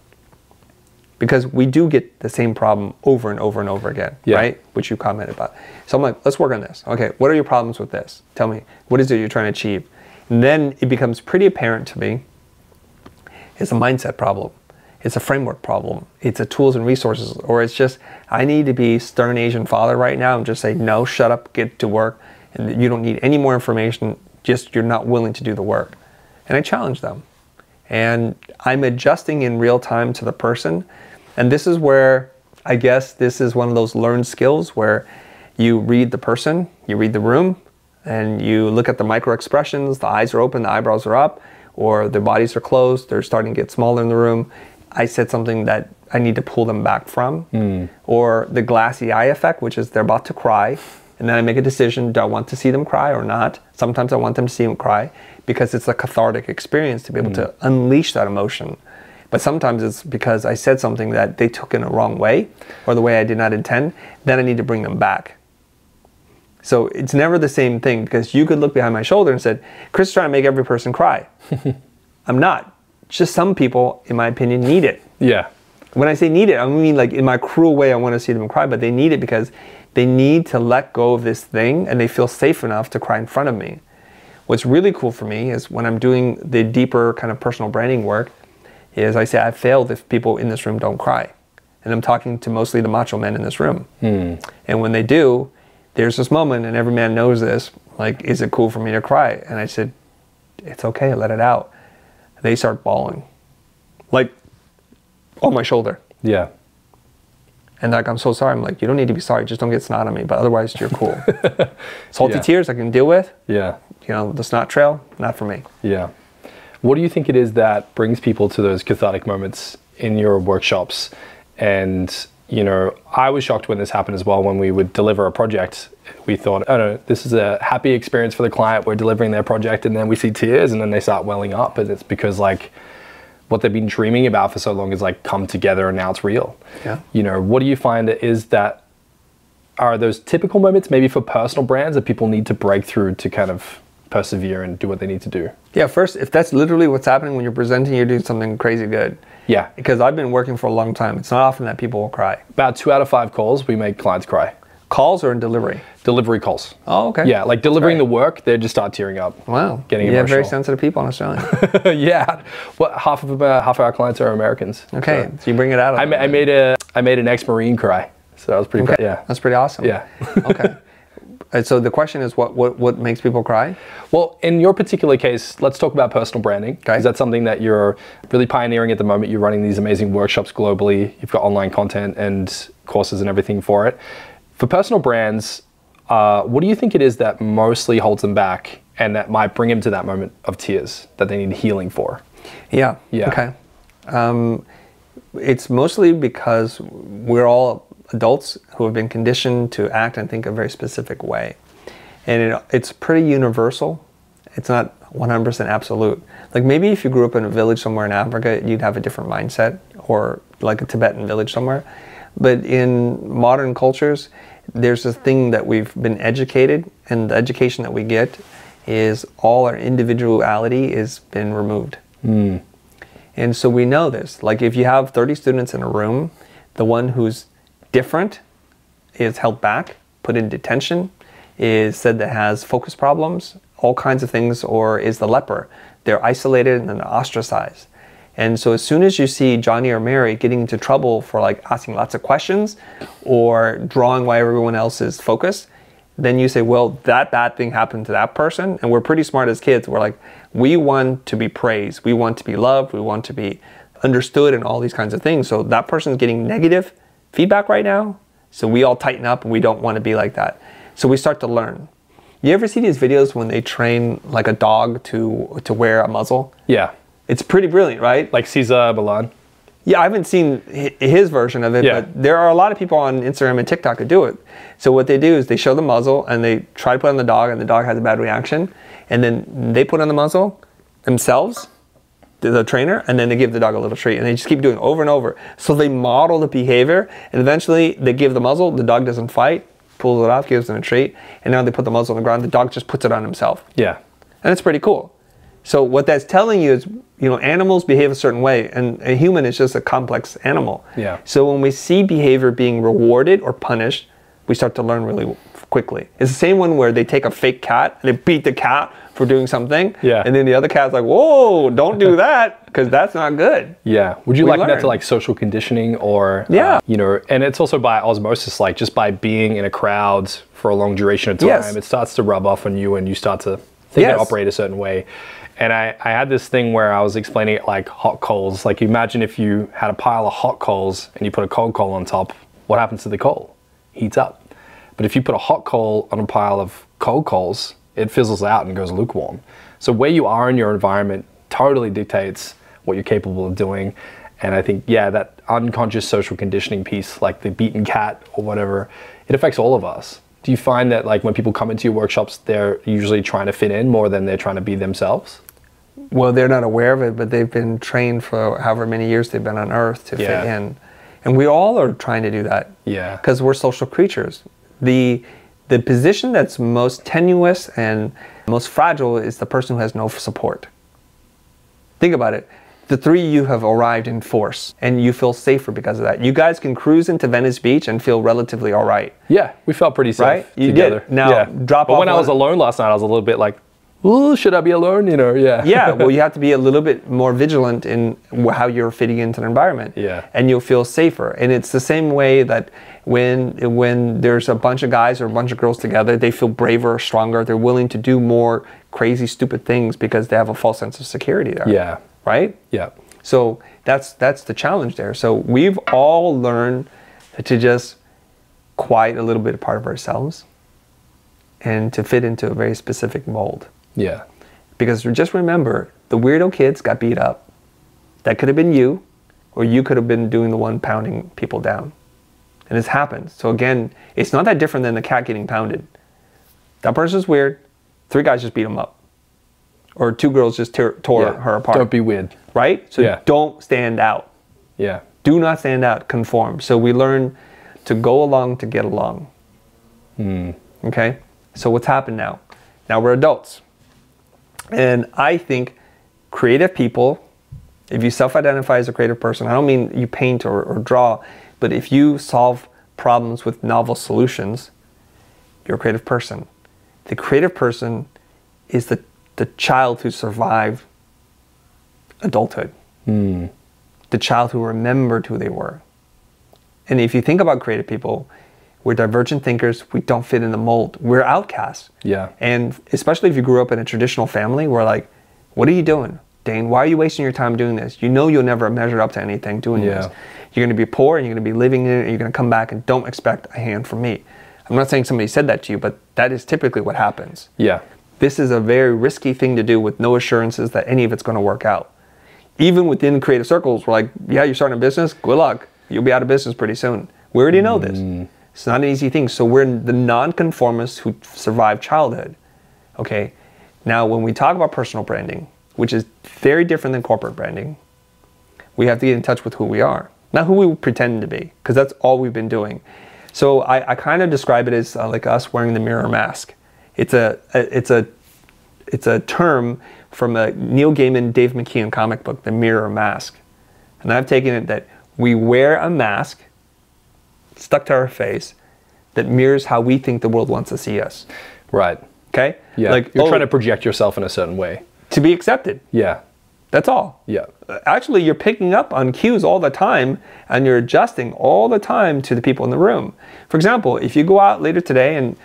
because we do get the same problem over and over and over again, right? Which you commented about. So I'm like, let's work on this. Okay, what are your problems with this? Tell me, what is it you're trying to achieve? And then it becomes pretty apparent to me, it's a mindset problem. It's a framework problem. It's a tools and resources, or it's just, I need to be stern Asian father right now and just say, no, shut up, get to work. And you don't need any more information, just you're not willing to do the work. And I challenge them. And I'm adjusting in real time to the person. And this is where, I guess this is one of those learned skills where you read the person, you read the room, and you look at the micro expressions, the eyes are open, the eyebrows are up, or their bodies are closed, they're starting to get smaller in the room. I said something that I need to pull them back from. Or the glassy eye effect, which is they're about to cry, and then I make a decision, do I want to see them cry or not? Sometimes I want them to see them cry because it's a cathartic experience to be able to unleash that emotion. But sometimes it's because I said something that they took in a wrong way or the way I did not intend, then I need to bring them back. So it's never the same thing, because you could look behind my shoulder and said, Chris is trying to make every person cry. I'm not. Just some people, in my opinion, need it. Yeah. When I say need it, I mean like in my cruel way, I want to see them cry, but they need it because they need to let go of this thing and they feel safe enough to cry in front of me. What's really cool for me is when I'm doing the deeper kind of personal branding work, is I say I've failed if people in this room don't cry. And I'm talking to mostly the macho men in this room. And when they do, there's this moment, and every man knows this, like, is it cool for me to cry? And I said, it's okay, let it out. They start bawling, like on my shoulder. Yeah. And like, I'm so sorry. I'm like, you don't need to be sorry, just don't get snot on me, but otherwise you're cool. Salty tears I can deal with. Yeah. You know, the snot trail, not for me. Yeah. What do you think it is that brings people to those cathartic moments in your workshops? And, you know, I was shocked when this happened as well. When we would deliver a project, we thought, oh no, this is a happy experience for the client. We're delivering their project, and then we see tears, and then they start welling up. And it's because, like, what they've been dreaming about for so long is like come together, and now it's real. Yeah. You know, what do you find is that are those typical moments maybe for personal brands that people need to break through to kind of persevere and do what they need to do? Yeah, first, if that's literally what's happening when you're presenting, you're doing something crazy good. Yeah. Because I've been working for a long time. It's not often that people will cry. About 2 out of 5 calls, we make clients cry. Calls or in delivery? Delivery calls. Oh, okay. Yeah, like delivering the work, they just start tearing up. Wow. Getting you emotional. have very sensitive people in Australia. Yeah. Well, half of our clients are Americans. Okay, so you bring it out of I made an ex-Marine cry. So that was pretty okay. Yeah. That's pretty awesome. Yeah. Okay. And so the question is, what makes people cry? Well, in your particular case, let's talk about personal branding. Okay. Is that something that you're really pioneering at the moment? You're running these amazing workshops globally. You've got online content and courses and everything for it. For personal brands, what do you think it is that mostly holds them back and that might bring them to that moment of tears that they need healing for? Yeah. Okay. It's mostly because we're all adults who have been conditioned to act and think a very specific way. And it's pretty universal. It's not 100% absolute. Like maybe if you grew up in a village somewhere in Africa, you'd have a different mindset, or like a Tibetan village somewhere. But in modern cultures, there's this thing that we've been educated, and the education that we get is all our individuality has been removed. And so we know this. Like if you have 30 students in a room, the one who's different is held back, put in detention, is said that has focus problems, all kinds of things, or is the leper. They're isolated and then ostracized. And so as soon as you see Johnny or Mary getting into trouble for like asking lots of questions or drawing why everyone else is focused, then you say, well, that bad thing happened to that person. And we're pretty smart as kids. We're like, we want to be praised. We want to be loved. We want to be understood and all these kinds of things. So that person's getting negative feedback right now. So we all tighten up and we don't want to be like that. So we start to learn. You ever see these videos when they train like a dog to wear a muzzle? Yeah. It's pretty brilliant, right? Like Cesar Millan? Yeah, I haven't seen his version of it, but there are a lot of people on Instagram and TikTok who do it. So what they do is they show the muzzle and they try to put on the dog, and the dog has a bad reaction. And then they put on the muzzle themselves, the trainer, and then they give the dog a little treat. And they just keep doing it over and over. So they model the behavior, and eventually they give the muzzle, the dog doesn't fight, pulls it off, gives them a treat, and now they put the muzzle on the ground, the dog just puts it on himself. Yeah. And it's pretty cool. So what that's telling you is, you know, animals behave a certain way, and a human is just a complex animal. Yeah. So when we see behavior being rewarded or punished, we start to learn really quickly. It's the same one where they take a fake cat and they beat the cat for doing something. Yeah. And then the other cat's like, whoa, don't do that, because that's not good. Yeah. Would you We liken that learn. to like social conditioning or, Yeah. you know, and it's also by osmosis, like just by being in a crowd for a long duration of time, Yes. it starts to rub off on you and you start to think and Yes. operate a certain way. And I had this thing where I was explaining it like hot coals. Like imagine if you had a pile of hot coals and you put a cold coal on top, what happens to the coal? Heats up. But if you put a hot coal on a pile of cold coals, it fizzles out and goes lukewarm. So where you are in your environment totally dictates what you're capable of doing. And I think, yeah, that unconscious social conditioning piece, like the beaten cat or whatever, it affects all of us. Do you find that like when people come into your workshops, they're usually trying to fit in more than they're trying to be themselves? Well, they're not aware of it, but they've been trained for however many years they've been on Earth to fit in. And we all are trying to do that. Yeah. Because we're social creatures. The position that's most tenuous and most fragile is the person who has no support. Think about it. The three of you have arrived in force, and you feel safer because of that. You guys can cruise into Venice Beach and feel relatively all right. Yeah, we felt pretty safe Right? You together. did. Now, drop but off when I was one- alone last night, I was a little bit like, ooh, should I be alone? You know, yeah. Yeah, well, you have to be a little bit more vigilant in how you're fitting into the environment. Yeah. And you'll feel safer. And it's the same way that when there's a bunch of guys or a bunch of girls together, they feel braver, stronger. They're willing to do more crazy, stupid things because they have a false sense of security there. Yeah. Right? Yeah. So that's the challenge there. So we've all learned to just quiet a little bit of part of ourselves and to fit into a very specific mold. Yeah. Because just remember, the weirdo kids got beat up. That could have been you, or you could have been doing the one pounding people down. And it's happened. So again, it's not that different than the cat getting pounded. That person's weird. 3 guys just beat him up. Or 2 girls just tore her apart. Don't be weird. Right? So Yeah. don't stand out. Yeah. Do not stand out. Conform. So we learn to go along to get along. Okay? So what's happened now? Now we're adults. And I think creative people, if you self-identify as a creative person, I don't mean you paint or draw, but if you solve problems with novel solutions, you're a creative person. The creative person is the child who survived adulthood. The child who remembered who they were. And if you think about creative people, we're divergent thinkers. We don't fit in the mold. We're outcasts. Yeah. And especially if you grew up in a traditional family, we're like, what are you doing? Dane, why are you wasting your time doing this? You know you'll never measure up to anything doing this. You're going to be poor and you're going to be living in it and you're going to come back and don't expect a hand from me. I'm not saying somebody said that to you, but that is typically what happens. Yeah. This is a very risky thing to do with no assurances that any of it's going to work out. Even within creative circles, we're like, yeah, you're starting a business? Good luck. You'll be out of business pretty soon. We already know this. It's not an easy thing. So we're the nonconformists who survived childhood. Okay. Now, when we talk about personal branding, which is very different than corporate branding, we have to get in touch with who we are, not who we pretend to be, because that's all we've been doing. So I kind of describe it as like us wearing the mirror mask. It's a term from a Neil Gaiman, Dave McKeon comic book, The Mirror Mask. And I've taken it that we wear a mask stuck to our face that mirrors how we think the world wants to see us. Right. Okay? Yeah. Like, you're trying to project yourself in a certain way. to be accepted. Yeah. That's all. Yeah. Actually, you're picking up on cues all the time and you're adjusting all the time to the people in the room. For example, if you go out later today and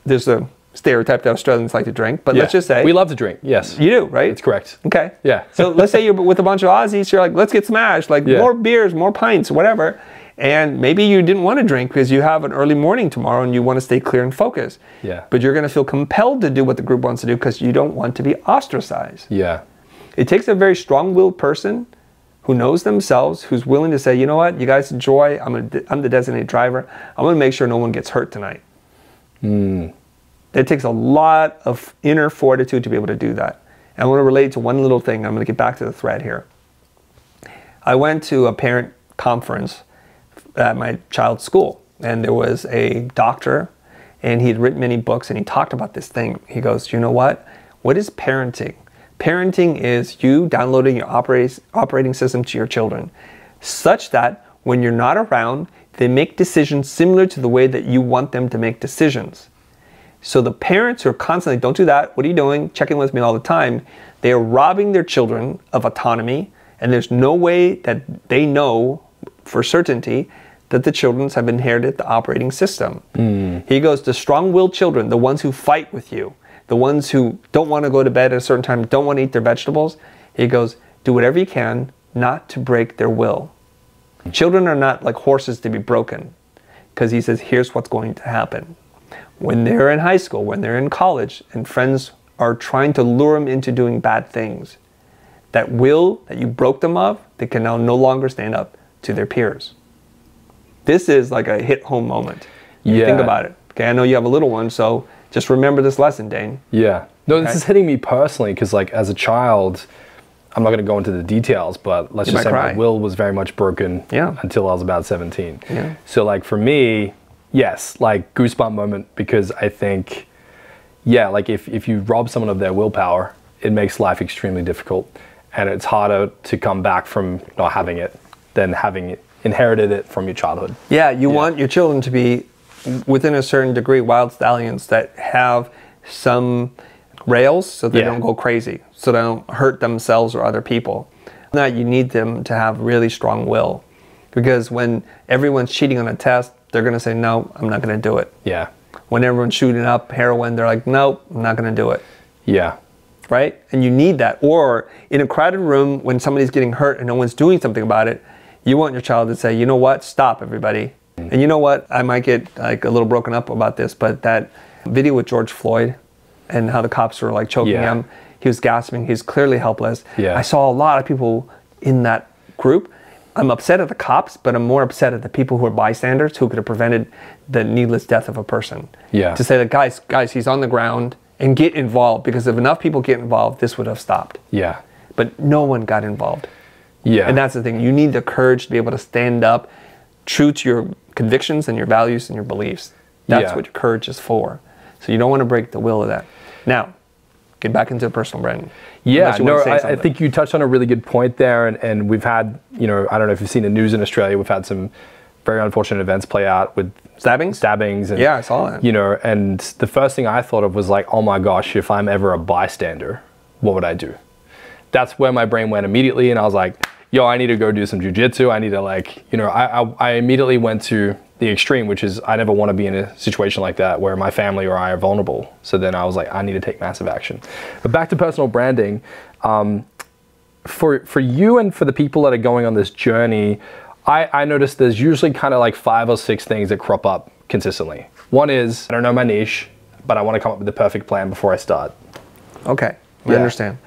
there's a stereotype that Australians like to drink, but let's just say... We love to drink, yes. You do, right? That's correct. Okay. Yeah. So let's say you're with a bunch of Aussies, you're like, let's get smashed, like more beers, more pints, whatever. And maybe you didn't want to drink because you have an early morning tomorrow and you want to stay clear and focused. Yeah. But you're going to feel compelled to do what the group wants to do because you don't want to be ostracized. Yeah. It takes a very strong-willed person who knows themselves, who's willing to say, you know what, you guys enjoy, I'm the designated driver. I'm going to make sure no one gets hurt tonight. It takes a lot of inner fortitude to be able to do that. And I want to relate to one little thing. I'm going to get back to the thread here. I went to a parent conference at my child's school, and there was a doctor, and he had written many books, and he talked about this thing. He goes, you know what? What is parenting? Parenting is you downloading your operating system to your children, such that when you're not around, they make decisions similar to the way that you want them to make decisions. So the parents who are constantly, don't do that, what are you doing, checking with me all the time, they are robbing their children of autonomy, and there's no way that they know for certainty that the children have inherited the operating system. He goes, the strong-willed children, the ones who fight with you, the ones who don't want to go to bed at a certain time, don't want to eat their vegetables, he goes, do whatever you can not to break their will. Children are not like horses to be broken, because he says, here's what's going to happen. When they're in high school, when they're in college, and friends are trying to lure them into doing bad things, that will that you broke them of, they can now no longer stand up to their peers. This is like a hit home moment. You think about it. Okay, I know you have a little one, so just remember this lesson, Dane. Yeah. No, this is hitting me personally, because like as a child, I'm not going to go into the details, but let's just say my will was very much broken until I was about 17. Yeah. So like for me, yes, like goosebump moment, because I think, yeah, like if you rob someone of their willpower, it makes life extremely difficult. And it's harder to come back from not having it than having inherited it from your childhood. Yeah, you want your children to be, within a certain degree, wild stallions that have some rails so they don't go crazy, so they don't hurt themselves or other people. Now you need them to have really strong will, because when everyone's cheating on a test, they're going to say, no, I'm not going to do it. Yeah. When everyone's shooting up heroin, they're like, nope, I'm not going to do it. Yeah. Right? And you need that. Or in a crowded room, when somebody's getting hurt and no one's doing something about it, you want your child to say, you know what, stop everybody. And you know what, I might get like a little broken up about this, but that video with George Floyd and how the cops were like choking him, he was gasping, he's clearly helpless. Yeah. I saw a lot of people in that group. I'm upset at the cops, but I'm more upset at the people who are bystanders who could have prevented the needless death of a person. Yeah. To say that, guys, he's on the ground, and get involved, because if enough people get involved, this would have stopped. Yeah. But no one got involved. Yeah. And that's the thing. You need the courage to be able to stand up true to your convictions and your values and your beliefs. That's what your courage is for. So you don't want to break the will of that. Now, get back into personal branding. Yeah, no, I think you touched on a really good point there. And we've had, you know, I don't know if you've seen the news in Australia, we've had some very unfortunate events play out with stabbings. And, yeah, I saw that. You know, and the first thing I thought of was like, oh my gosh, if I'm ever a bystander, what would I do? That's where my brain went immediately. And I was like, yo, I need to go do some jujitsu. I need to like, you know, I immediately went to the extreme, which is I never want to be in a situation like that where my family or I are vulnerable. So then I was like, I need to take massive action. But back to personal branding, for you and for the people that are going on this journey, I noticed there's usually kind of like 5 or 6 things that crop up consistently. One is, I don't know my niche, but I want to come up with the perfect plan before I start. Okay, I understand.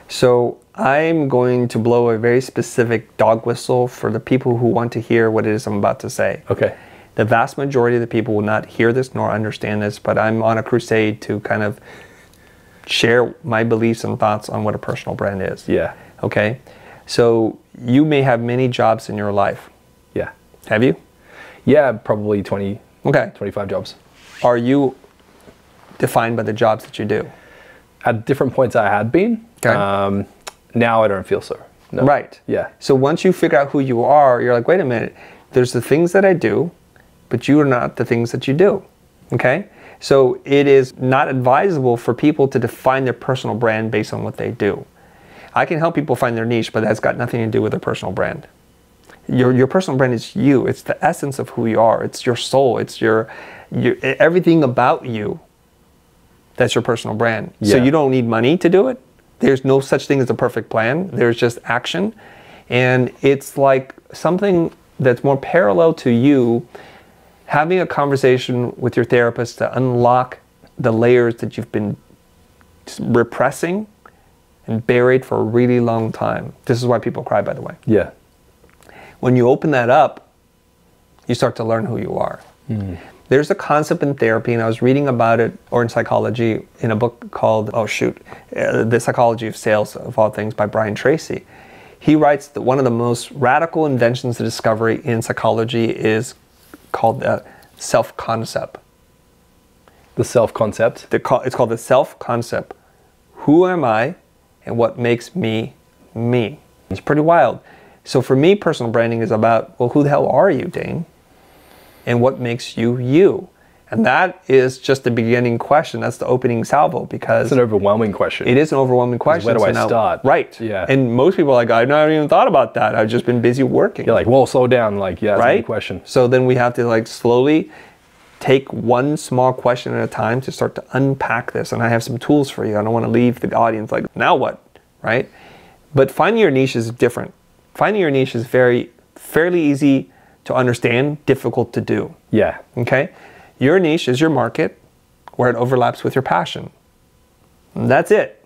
So I'm going to blow a very specific dog whistle for the people who want to hear what it is I'm about to say. Okay. The vast majority of the people will not hear this nor understand this, but I'm on a crusade to kind of share my beliefs and thoughts on what a personal brand is. Yeah. Okay. So you may have many jobs in your life. Yeah. Have you? Yeah, probably 20, 25 jobs. Are you defined by the jobs that you do? At different points I had been. Okay. Now I don't feel so. No. Right. Yeah. So once you figure out who you are, you're like, wait a minute, there's the things that I do, but you are not the things that you do. Okay? So it is not advisable for people to define their personal brand based on what they do. I can help people find their niche, but that's got nothing to do with their personal brand. Your personal brand is you. It's the essence of who you are. It's your soul. It's your everything about you. That's your personal brand. Yeah. So you don't need money to do it. There's no such thing as a perfect plan. There's just action. And it's like something that's more parallel to you having a conversation with your therapist to unlock the layers that you've been repressing and buried for a really long time. This is why people cry, by the way. Yeah. When you open that up, you start to learn who you are. There's a concept in therapy, and I was reading about it, or in psychology, in a book called, The Psychology of Sales, of all things, by Brian Tracy. He writes that one of the most radical inventions of discovery in psychology is called the self-concept. The self-concept? It's called the self-concept. Who am I, and what makes me, me. It's pretty wild. So for me, personal branding is about, well, who the hell are you, Dane? And what makes you, you? And that is just the beginning question. That's the opening salvo, because It's an overwhelming question. it is an overwhelming question. Where do So I now- start? Right. Yeah. And most people are like, I've not even thought about that. I've just been busy working. You're like, whoa, slow down. Like, yeah, that's a Right? good question. So then we have to like slowly take one small question at a time to start to unpack this. And I have some tools for you. I don't want to leave the audience like, now what? Right? But finding your niche is different. Finding your niche is fairly easy to understand, difficult to do. Yeah. Okay? Your niche is your market where it overlaps with your passion. And that's it.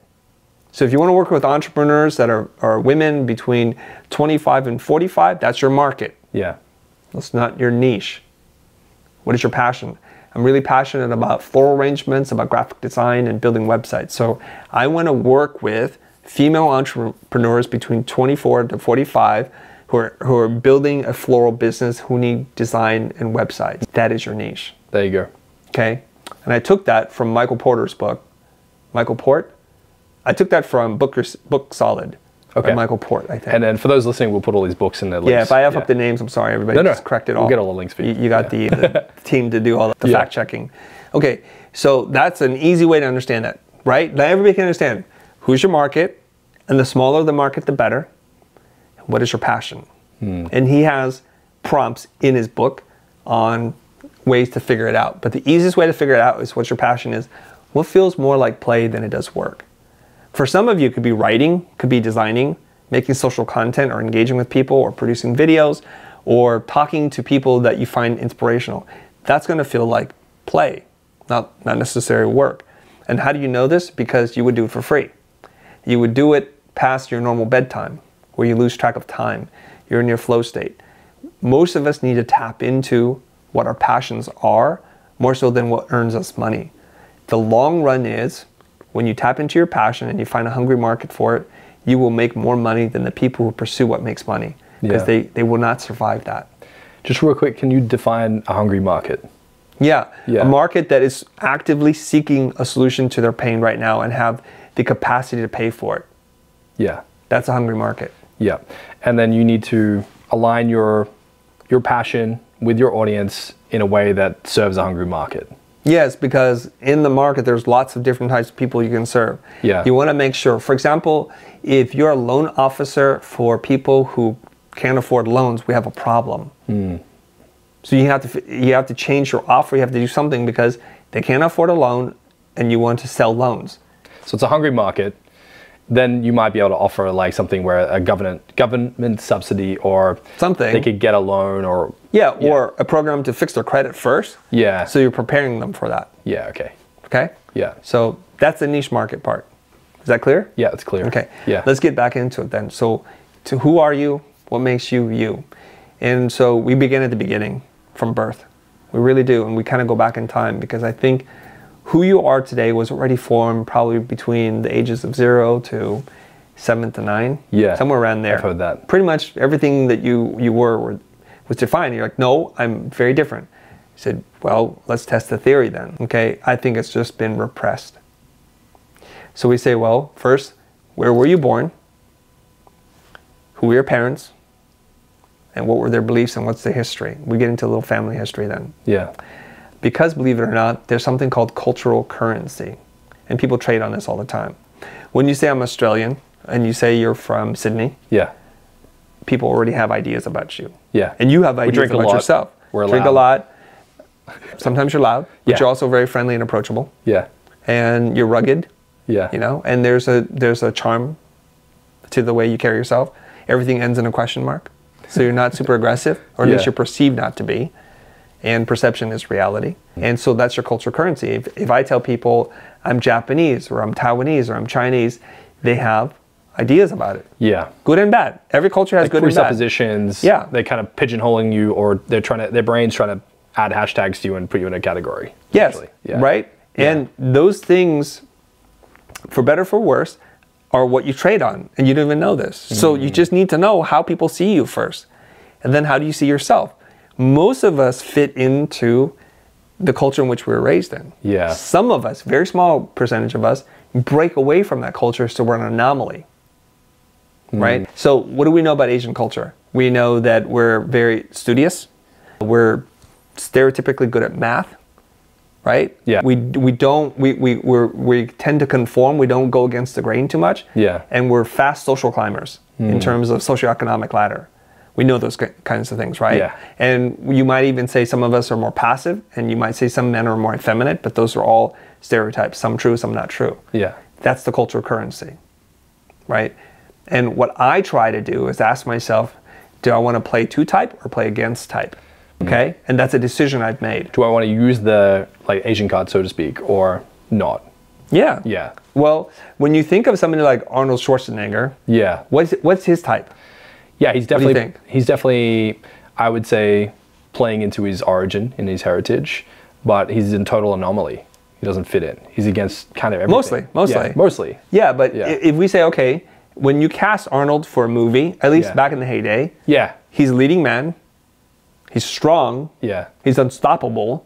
So if you want to work with entrepreneurs that are women between 25 and 45, that's your market. Yeah. That's not your niche. What is your passion? I'm really passionate about floral arrangements, about graphic design, and building websites. So I want to work with female entrepreneurs between 24 to 45 who are building a floral business, who need design and websites. That is your niche. There you go. Okay? And I took that from Michael Porter's book. Michael Port? I took that from Book Solid. Okay. By Michael Port, I think. And then for those listening, we'll put all these books in the links. Yeah, if I have up the names, I'm sorry, everybody. No. Just correct it all. We'll get all the links for you. You got the team to do all the Yeah. fact checking. Okay, so that's an easy way to understand that, right? Now everybody can understand who's your market, and the smaller the market, the better. What is your passion? And he has prompts in his book on ways to figure it out. But the easiest way to figure it out is what your passion is. What feels more like play than it does work? For some of you, it could be writing, could be designing, making social content, or engaging with people, or producing videos, or talking to people that you find inspirational. That's going to feel like play, not necessary work. And how do you know this? Because you would do it for free. You would do it past your normal bedtime, where you lose track of time. You're in your flow state. Most of us need to tap into what our passions are, more so than what earns us money. The long run is, when you tap into your passion and you find a hungry market for it, you will make more money than the people who pursue what makes money, because they will not survive that. Just real quick, can you define a hungry market? Yeah, Yeah. a market that is actively seeking a solution to their pain right now and have the capacity to pay for it. Yeah. That's a hungry market. Yeah. And then you need to align your passion with your audience in a way that serves a hungry market. Yes, because in the market, there's lots of different types of people you can serve. Yeah. You want to make sure, for example, if you're a loan officer for people who can't afford loans, we have a problem. So you have to change your offer. You have to do something because they can't afford a loan, and you want to sell loans. So it's a hungry market. Then you might be able to offer like something where a government subsidy, or Something. they could get a loan, or Or a program to fix their credit first. Yeah. So you're preparing them for that. yeah. Okay. Okay? Yeah. So that's the niche market part. Is that clear? Yeah, it's clear. Okay. Yeah. Let's get back into it then. So to who are you? What makes you you? And so we begin at the beginning, from birth. We really do. And we kind of go back in time, because I think who you are today was already formed probably between the ages of 0 to 7 to 9. Yeah. Somewhere around there. I've heard that. Pretty much everything that you were was defined. You're like, no, I'm very different. I said, well, let's test the theory then. Okay, I think it's just been repressed. So we say, well, first, where were you born? Who were your parents? And what were their beliefs, and what's the history? We get into a little family history then. Yeah. Because, believe it or not, there's something called cultural currency. And people trade on this all the time. When you say I'm Australian, and you say you're from Sydney, Yeah. people already have ideas about you. Yeah. And you have We ideas drink a about lot. yourself. We're Drink loud. a lot. Sometimes you're loud, but Yeah. you're also very friendly and approachable. Yeah. And you're rugged, Yeah. you know, and there's a charm to the way you carry yourself. Everything ends in a question mark. So you're not super aggressive, or at least Yeah. you're perceived not to be. And perception is reality. And so that's your cultural currency. If I tell people I'm Japanese, or I'm Taiwanese, or I'm Chinese, they have ideas about it. Yeah. Good and bad. Every culture has Like good and bad. presuppositions. Yeah. They're kind of pigeonholing you, or their brain's trying to add hashtags to you and put you in a category. Yes, essentially. Yeah. right? Yeah. And those things, for better or for worse, are what you trade on, and you don't even know this. So you just need to know how people see you first, and then how do you see yourself? Most of us fit into the culture in which we were raised in. Yeah. Some of us, very small percentage of us, break away from that culture so we're an anomaly, right? So what do we know about Asian culture? We know that we're very studious. We're stereotypically good at math, right? Yeah. We tend to conform. We don't go against the grain too much. Yeah. And we're fast social climbers in terms of socioeconomic ladder. We know those kinds of things, right? Yeah. And you might even say some of us are more passive, and you might say some men are more effeminate, but those are all stereotypes. Some true, some not true. Yeah. That's the cultural currency, right? And what I try to do is ask myself, do I want to play to type or play against type? Okay? And that's a decision I've made. Do I want to use the like Asian card, so to speak, or not? Yeah. Yeah. Well, when you think of somebody like Arnold Schwarzenegger, Yeah. what's his type? Yeah, he's do you definitely think? he's definitely, I would say, playing into his origin and his heritage, but he's a total anomaly. He doesn't fit in. He's against kind of everything. Mostly. Yeah, mostly. Yeah, but Yeah. if we say, okay, when you cast Arnold for a movie, at least Yeah. back in the heyday, Yeah. he's a leading man, he's strong, Yeah. he's unstoppable,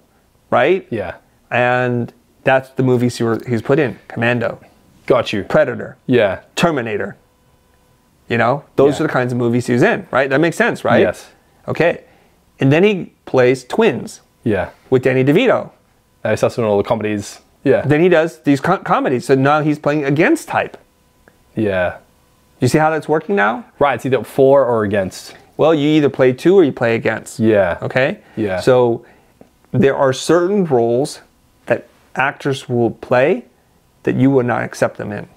right? Yeah. And that's the movies he's put in. Commando, Got you. Predator, Yeah. Terminator. You know, those Yeah. are the kinds of movies he's in, right? That makes sense, right? Yes. Okay. And then he plays Twins Yeah. with Danny DeVito. He's also in all the comedies. Yeah. Then he does these comedies. So now he's playing against type. Yeah. You see how that's working now? Right. It's either for or against. Well, you either play to or you play against. Yeah. Okay? Yeah. So there are certain roles that actors will play that you would not accept them in.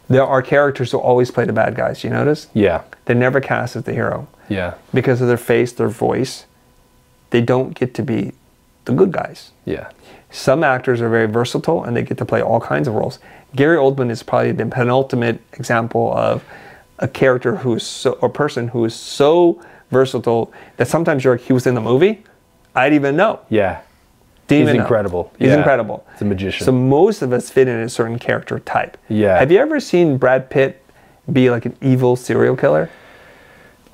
There are characters who always play the bad guys, you notice? Yeah. They're never cast as the hero. Yeah. Because of their face, their voice, they don't get to be the good guys. Yeah. Some actors are very versatile and they get to play all kinds of roles. Gary Oldman is probably the penultimate example of a character who is so, or person who is so versatile that sometimes you're like, he was in the movie, I'd even know. Yeah. Didn't He's even know. incredible. He's Yeah. incredible. He's a magician. So most of us fit in a certain character type. Yeah. Have you ever seen Brad Pitt be like an evil serial killer?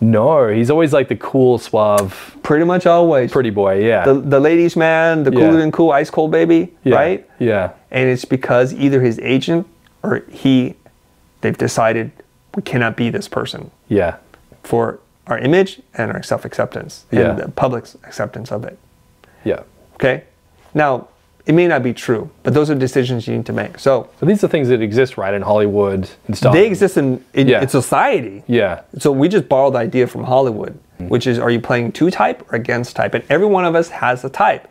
No, he's always like the cool, suave, Pretty much always. pretty boy. Yeah. The ladies' man, the Yeah. cooler than cool, ice cold baby, yeah. right? Yeah. And it's because either his agent or they've decided we cannot be this person Yeah. for our image and our self-acceptance and Yeah. the public's acceptance of it. Yeah. Okay? Now, it may not be true, but those are decisions you need to make. So So these are things that exist, right, in Hollywood and stuff. they exist in Yeah. society. Yeah. So we just borrowed the idea from Hollywood, which is, are you playing to type or against type? And every one of us has a type.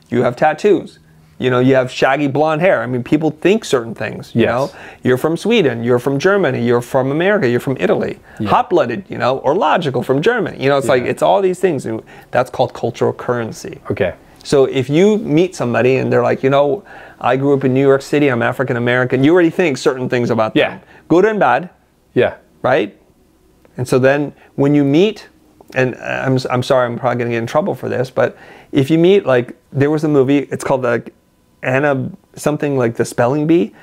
You have tattoos. You know, you have shaggy blonde hair. I mean, people think certain things, you Yes. know. You're from Sweden, you're from Germany, you're from America, you're from Italy. Yeah. Hot-blooded, you know, or logical from Germany. You know, it's like, Yeah. it's all these things. And that's called cultural currency. Okay. So if you meet somebody and they're like, you know, I grew up in New York City, I'm African American, you already think certain things about Yeah. them. Good and bad, Yeah. right? And so then when you meet, and I'm sorry, I'm probably going to get in trouble for this, but if you meet, like, there was a movie, it's called Anna, something like The Spelling Bee,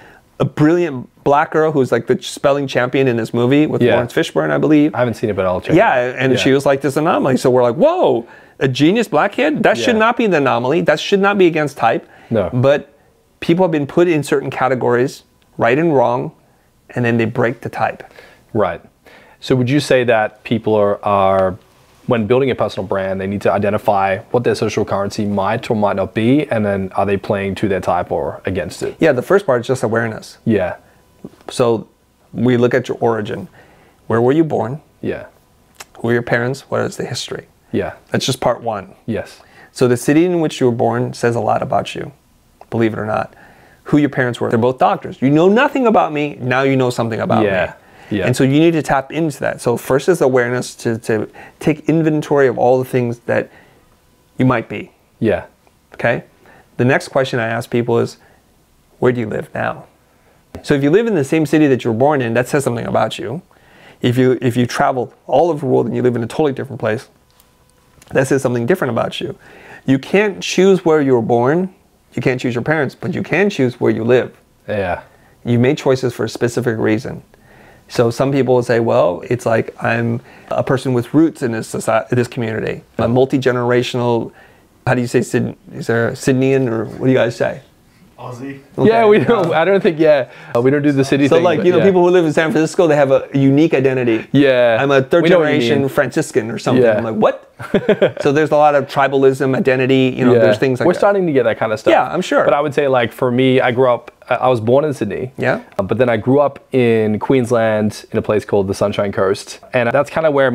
a brilliant black girl who's like the spelling champion in this movie with Yeah. Lawrence Fishburne, I believe. I haven't seen it, but I'll check. Yeah, it out. and she was like this anomaly. So we're like, whoa, a genius black kid? That should Yeah. not be the anomaly. That should not be against type. No. But people have been put in certain categories, right and wrong, and then they break the type. Right. So would you say that people are when building a personal brand, they need to identify what their social currency might or might not be, and then are they playing to their type or against it? Yeah, the first part is just awareness. Yeah. So we look at your origin. Where were you born? Yeah. Who are your parents? What is the history? Yeah. That's just part one. Yes. So the city in which you were born says a lot about you, believe it or not. Who your parents were. They're both doctors. You know nothing about me, now you know something about Yeah. me. Yeah. And so you need to tap into that. So first is awareness to take inventory of all the things that you might be, Yeah. okay? The next question I ask people is, where do you live now? So if you live in the same city that you were born in, that says something about you. If you travel all over the world and you live in a totally different place, that says something different about you. You can't choose where you were born, you can't choose your parents, but you can choose where you live. Yeah. You made choices for a specific reason. So some people will say, well, it's like I'm a person with roots in this society, this community. A multi-generational, how do you say, is there Sydneyan, or what do you guys say? Aussie. Yeah, we don't. I don't think. We don't do the city So thing. like, but you know, yeah. people who live in San Francisco, they have a unique identity. Yeah. I'm a third We know what you generation mean. Franciscan or something. Yeah. I'm like, what? So there's a lot of tribalism, identity, you know, Yeah. there's things like We're that. starting to get that kind of stuff. Yeah, I'm sure. But I would say, like, for me, I grew up, I was born in Sydney. Yeah. But then I grew up in Queensland in a place called the Sunshine Coast. And that's kind of where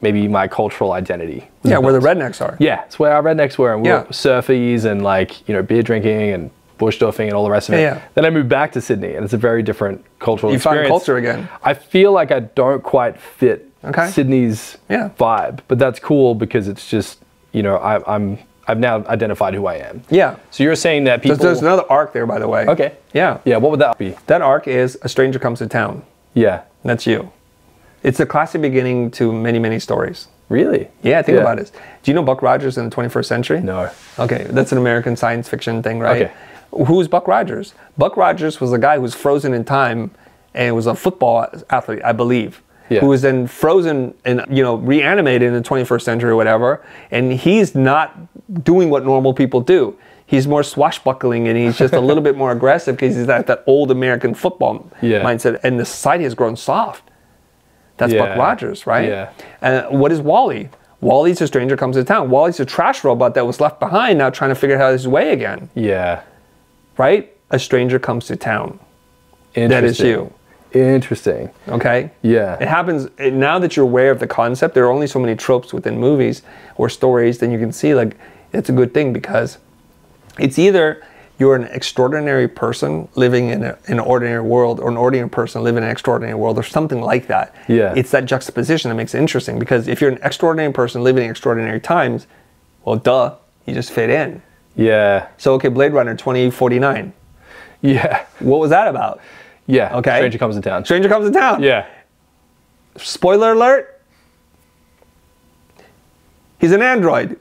maybe my cultural identity was Yeah, where the built. rednecks are. Yeah, it's where our rednecks were. And we Yeah. were surfies and, like, you know, beer drinking and bush stuffing and all the rest of it. Yeah. Then I moved back to Sydney, and it's a very different cultural You experience. found culture again. I feel like I don't quite fit Okay. Sydney's Yeah. vibe, but that's cool because it's just, you know, I've now identified who I am. Yeah. So you're saying that people. There's another arc there, by the way. Okay. Yeah. Yeah. What would that be? That arc is a stranger comes to town. Yeah. That's you. It's the classic beginning to many, many stories. Really? Yeah, think about it. Do you know Buck Rogers in the 21st century? No. Okay, that's an American science fiction thing, right? Okay. Who's Buck Rogers? Buck Rogers was a guy who was frozen in time and was a football athlete, I believe. Yeah. Who was then frozen and, you know, reanimated in the 21st century or whatever. And he's not doing what normal people do. He's more swashbuckling and he's just a little bit more aggressive because he's at that old American football Yeah. mindset. And the society has grown soft. That's Yeah. Buck Rogers, right? Yeah. And what is Wally? Wally's a stranger comes to town. Wally's a trash robot that was left behind now trying to figure out his way again, Yeah. right? A stranger comes to town. Interesting. That is you. Interesting. Okay? Yeah. It happens, now that you're aware of the concept, there are only so many tropes within movies or stories, then you can see, like, it's a good thing because it's either you're an extraordinary person living in an ordinary world or an ordinary person living in an extraordinary world or something like that. Yeah. It's that juxtaposition that makes it interesting because if you're an extraordinary person living in extraordinary times, well, duh, you just fit in. Yeah. So, okay, Blade Runner 2049. Yeah. What was that about? Yeah. Okay. Stranger comes in town. Stranger comes to town. Yeah. Spoiler alert. He's an android,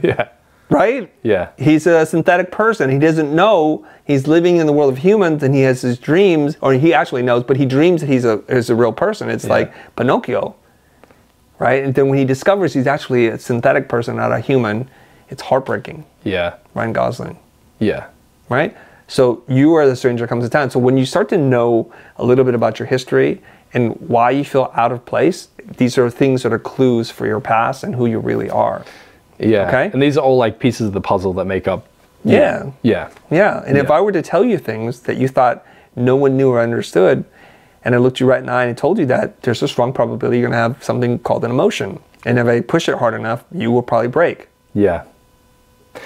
Yeah. right? Yeah. He's a synthetic person. He doesn't know he's living in the world of humans and he has his dreams, or he actually knows, but he dreams that he's a real person. It's like Pinocchio, right? And then when he discovers he's actually a synthetic person, not a human, it's heartbreaking. Yeah. Ryan Gosling, Yeah. right? So you are the stranger comes to town. So when you start to know a little bit about your history and why you feel out of place, these are things that are clues for your past and who you really are. Yeah. Okay. And these are all like pieces of the puzzle that make up. Yeah. Yeah. Yeah. And if Yeah. I were to tell you things that you thought no one knew or understood, and I looked you right in the eye and told you that, there's a strong probability you're going to have something called an emotion. And if I push it hard enough, you will probably break. Yeah.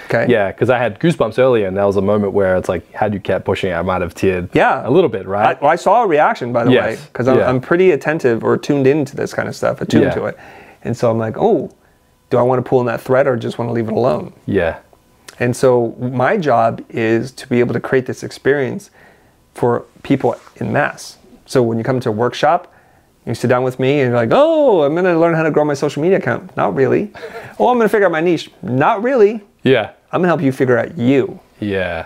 Okay? Yeah. Because I had goosebumps earlier, and that was a moment where it's like, had you kept pushing, I might have teared. Yeah. A little bit, right? I saw a reaction, by the Yes. way, because Yeah. I'm pretty attentive or tuned into this kind of stuff, attuned Yeah. to it. And so I'm like, oh, do I want to pull in that thread or just want to leave it alone? Yeah. And so my job is to be able to create this experience for people in mass. So when you come to a workshop, you sit down with me and you're like, oh, I'm going to learn how to grow my social media account. Not really. Oh, I'm going to figure out my niche. Not really. Yeah. I'm going to help you figure out you. Yeah.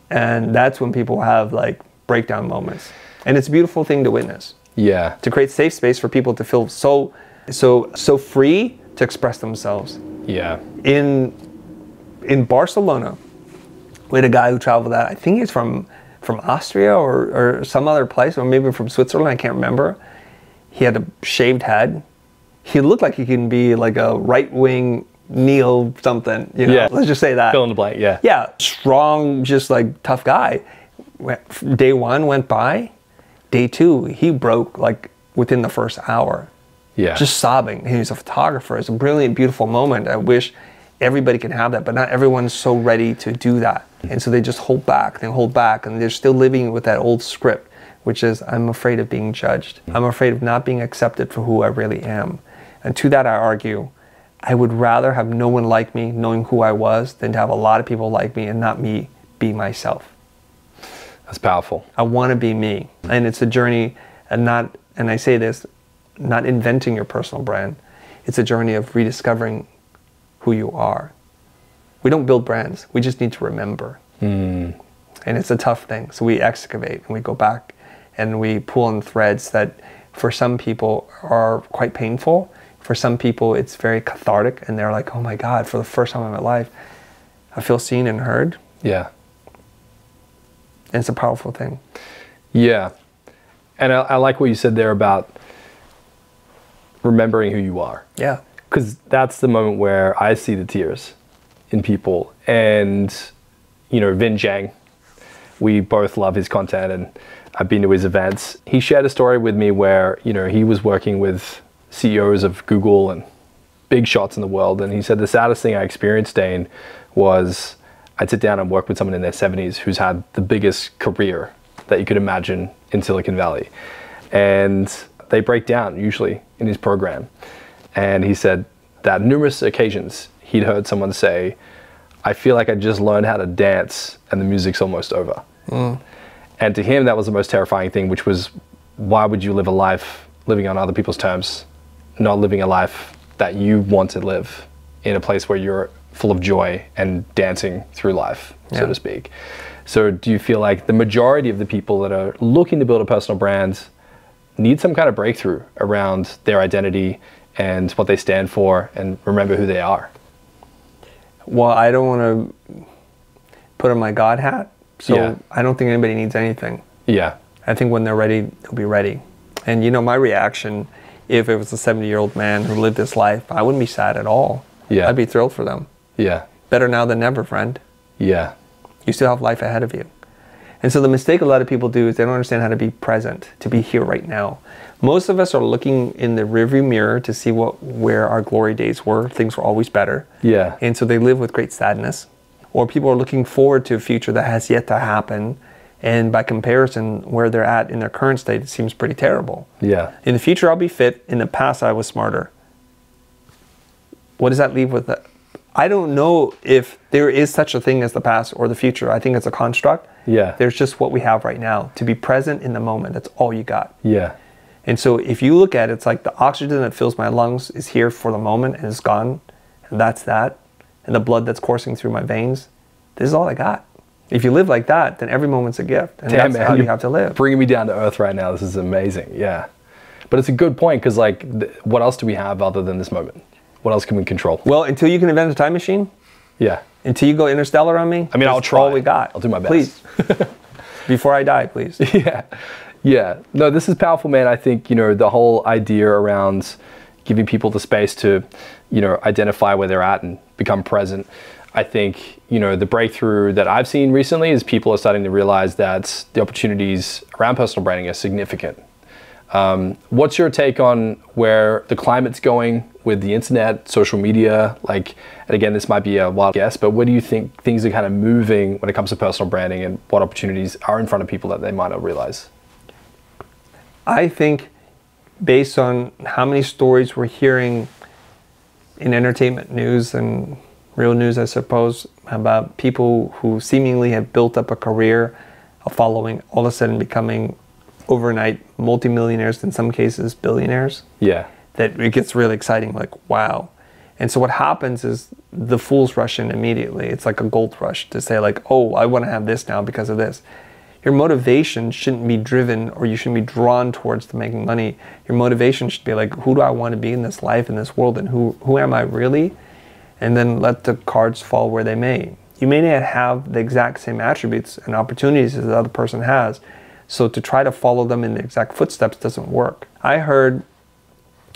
And that's when people have like breakdown moments. And it's a beautiful thing to witness. Yeah. To create safe space for people to feel so free to express themselves. Yeah. In Barcelona, we had a guy who traveled that. I think he's from Austria or some other place, or maybe from Switzerland. I can't remember. He had a shaved head. He looked like he can be like a right-wing neo something. You know? Yeah. Let's just say that. Fill in the blank. Yeah. Yeah, strong, just like tough guy. Day one went by. Day two, he broke like within the first hour. Yeah. Just sobbing. He's a photographer. It's a brilliant, beautiful moment. I wish everybody can have that, but not everyone's so ready to do that. And so they just hold back, and they're still living with that old script, which is, I'm afraid of being judged. I'm afraid of not being accepted for who I really am. And to that I argue, I would rather have no one like me knowing who I was than to have a lot of people like me and not me be myself. That's powerful. I want to be me. And it's a journey, and I say this, not inventing your personal brand. It's a journey of rediscovering who you are. We don't build brands. We just need to remember. And it's a tough thing. So we excavate and we go back and we pull on threads that for some people are quite painful. For some people it's very cathartic and they're like, oh my God, for the first time in my life, I feel seen and heard. Yeah. And it's a powerful thing. Yeah. And I like what you said there about remembering who you are. Yeah. Because that's the moment where I see the tears in people. And, you know, Vin Jiang, we both love his content and I've been to his events. He shared a story with me where, you know, he was working with CEOs of Google and big shots in the world. And he said the saddest thing I experienced, Dane, was I'd sit down and work with someone in their 70s who's had the biggest career that you could imagine in Silicon Valley. And they break down usually in his program. And he said that numerous occasions he'd heard someone say, I feel like I just learned how to dance and the music's almost over. And to him, that was the most terrifying thing, which was, why would you live a life living on other people's terms, not living a life that you want to live in a place where you're full of joy and dancing through life, so to speak. So do you feel like the majority of the people that are looking to build a personal brand need some kind of breakthrough around their identity and what they stand for and remember who they are? Well, I don't want to put on my God hat, so Yeah. I don't think anybody needs anything. Yeah. I think when they're ready, they'll be ready. And you know, my reaction, if it was a 70-year-old man who lived this life, I wouldn't be sad at all. Yeah. I'd be thrilled for them. Yeah. Better now than never, friend. Yeah. You still have life ahead of you. And so the mistake a lot of people do is they don't understand how to be present, to be here right now. Most of us are looking in the rearview mirror to see where our glory days were. Things were always better. Yeah. And so they live with great sadness. Or people are looking forward to a future that has yet to happen. And by comparison, where they're at in their current state, it seems pretty terrible. Yeah. In the future, I'll be fit. In the past, I was smarter. What does that leave with that? I don't know if there is such a thing as the past or the future. I think it's a construct. Yeah. There's just what we have right now. To be present in the moment, that's all you got. Yeah. And so if you look at it, it's like the oxygen that fills my lungs is here for the moment and is gone. And that's that. And the blood that's coursing through my veins, this is all I got. If you live like that, then every moment's a gift. And Damn, that's man, how you have to live. Bringing me down to earth right now. This is amazing. Yeah. But it's a good point because, like, what else do we have other than this moment? What else can we control? Well, until you can invent a time machine, Yeah. until you go interstellar on me, I mean, I'll that's try. all we got. I'll do my best. Please. Before I die, please. Yeah. Yeah. No, this is powerful, man. I think, you know, the whole idea around giving people the space to, you know, identify where they're at and become present. I think, you know, the breakthrough that I've seen recently is people are starting to realize that the opportunities around personal branding are significant. What's your take on where the climate's going with the internet, social media? Like, and again, this might be a wild guess, but where do you think things are kind of moving when it comes to personal branding and what opportunities are in front of people that they might not realize? I think based on how many stories we're hearing in entertainment news and real news, I suppose, about people who seemingly have built up a career, a following, all of a sudden becoming overnight multimillionaires, in some cases billionaires. Yeah. That it gets really exciting, like, wow. And so what happens is the fools rush in immediately. It's like a gold rush to say, like, oh, I want to have this now because of this. Your motivation shouldn't be driven, or you shouldn't be drawn towards the making money. Your motivation should be like, who do I want to be in this life, in this world, and who am I really? And then let the cards fall where they may. You may not have the exact same attributes and opportunities as the other person has, so to try to follow them in the exact footsteps doesn't work. I heard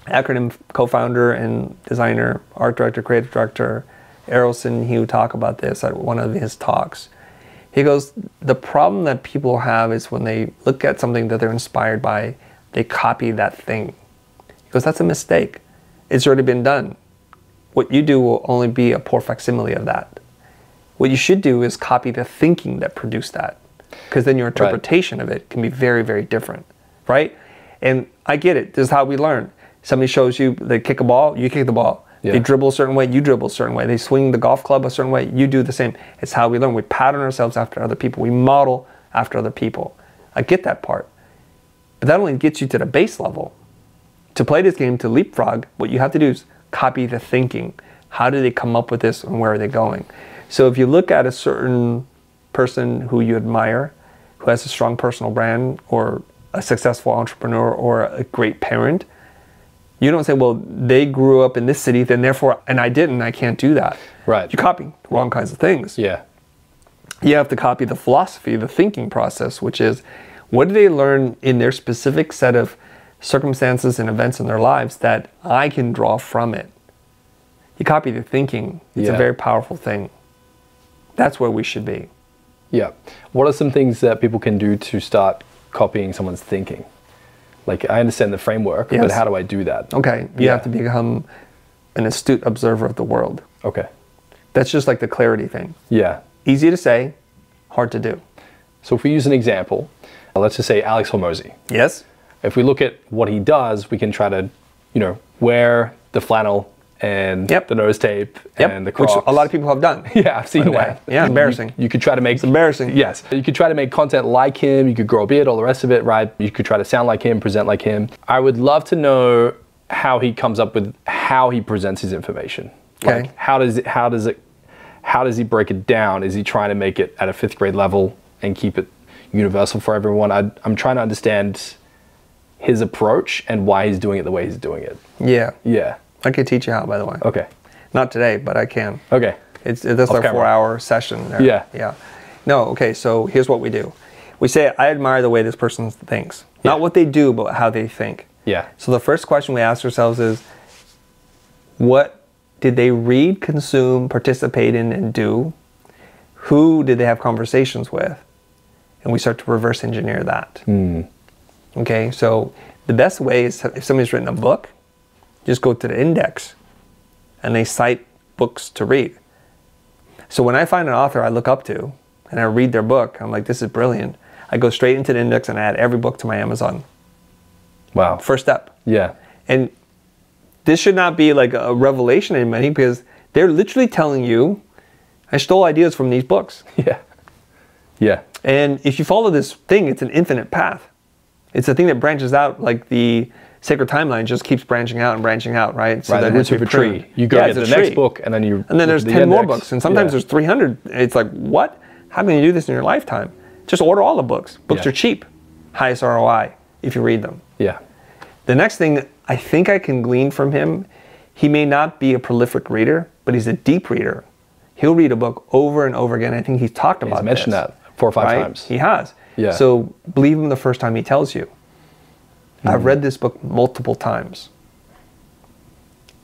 Acronym co-founder and designer, art director, creative director, Errolson Hugh talk about this at one of his talks. He goes, the problem that people have is when they look at something that they're inspired by, they copy that thing. He goes, that's a mistake. It's already been done. What you do will only be a poor facsimile of that. What you should do is copy the thinking that produced that, because then your interpretation of it can be very, very different, right? And I get it. This is how we learn. Somebody shows you, they kick a ball, you kick the ball. Yeah. They dribble a certain way, you dribble a certain way. They swing the golf club a certain way, you do the same. It's how we learn. We pattern ourselves after other people. We model after other people. I get that part. But that only gets you to the base level. To play this game, to leapfrog, what you have to do is copy the thinking. How do they come up with this and where are they going? So if you look at a certain person who you admire, who has a strong personal brand, or a successful entrepreneur, or a great parent, you don't say, well, they grew up in this city, then therefore, and I didn't, I can't do that. Right. You're copying the wrong kinds of things. Yeah. You have to copy the philosophy, the thinking process, which is what did they learn in their specific set of circumstances and events in their lives that I can draw from it. You copy the thinking. It's a very powerful thing. That's where we should be. Yeah. What are some things that people can do to start copying someone's thinking? Like, I understand the framework, but how do I do that? Okay. You have to become an astute observer of the world. Okay. That's just like the clarity thing. Yeah. Easy to say, hard to do. So if we use an example, let's just say Alex Hormozi. Yes. If we look at what he does, we can try to, wear the flannel and the nose tape and the Crocs. Which a lot of people have done. Yeah, I've seen that. Yeah, embarrassing. You could try to make... It's embarrassing. Yes. You could try to make content like him. You could grow a beard, all the rest of it, right? You could try to sound like him, present like him. I would love to know how he comes up with how he presents his information. Okay. Like, how does he break it down? Is he trying to make it at a 5th grade level and keep it universal for everyone? I'm trying to understand his approach and why he's doing it the way he's doing it. Yeah. Yeah. I could teach you how, by the way. Okay. Not today, but I can. Okay. That's our 4-hour session there. Yeah. Yeah. No, okay, so here's what we do. We say, I admire the way this person thinks. Not what they do, but how they think. Yeah. So the first question we ask ourselves is, what did they read, consume, participate in, and do? Who did they have conversations with? And we start to reverse engineer that. Okay, so the best way is if somebody's written a book, just go to the index and they cite books to read. So when I find an author I look up to and I read their book, I'm like, this is brilliant. I go straight into the index and add every book to my Amazon. Wow. First step. Yeah. And this should not be like a revelation in many, because they're literally telling you, I stole ideas from these books. Yeah. Yeah. And if you follow this thing, it's an infinite path. It's a thing that branches out, like the sacred timeline just keeps branching out, right? So the roots of a tree. You go get the next book, and then you... And then there's 10 more books, and sometimes there's 300. It's like, what? How can you do this in your lifetime? Just order all the books. Books are cheap. Highest ROI if you read them. Yeah. The next thing I think I can glean from him, he may not be a prolific reader, but he's a deep reader. He'll read a book over and over again. I think he's talked about this. He's mentioned that 4 or 5 times. He has. Yeah. So believe him the first time he tells you. I've read this book multiple times.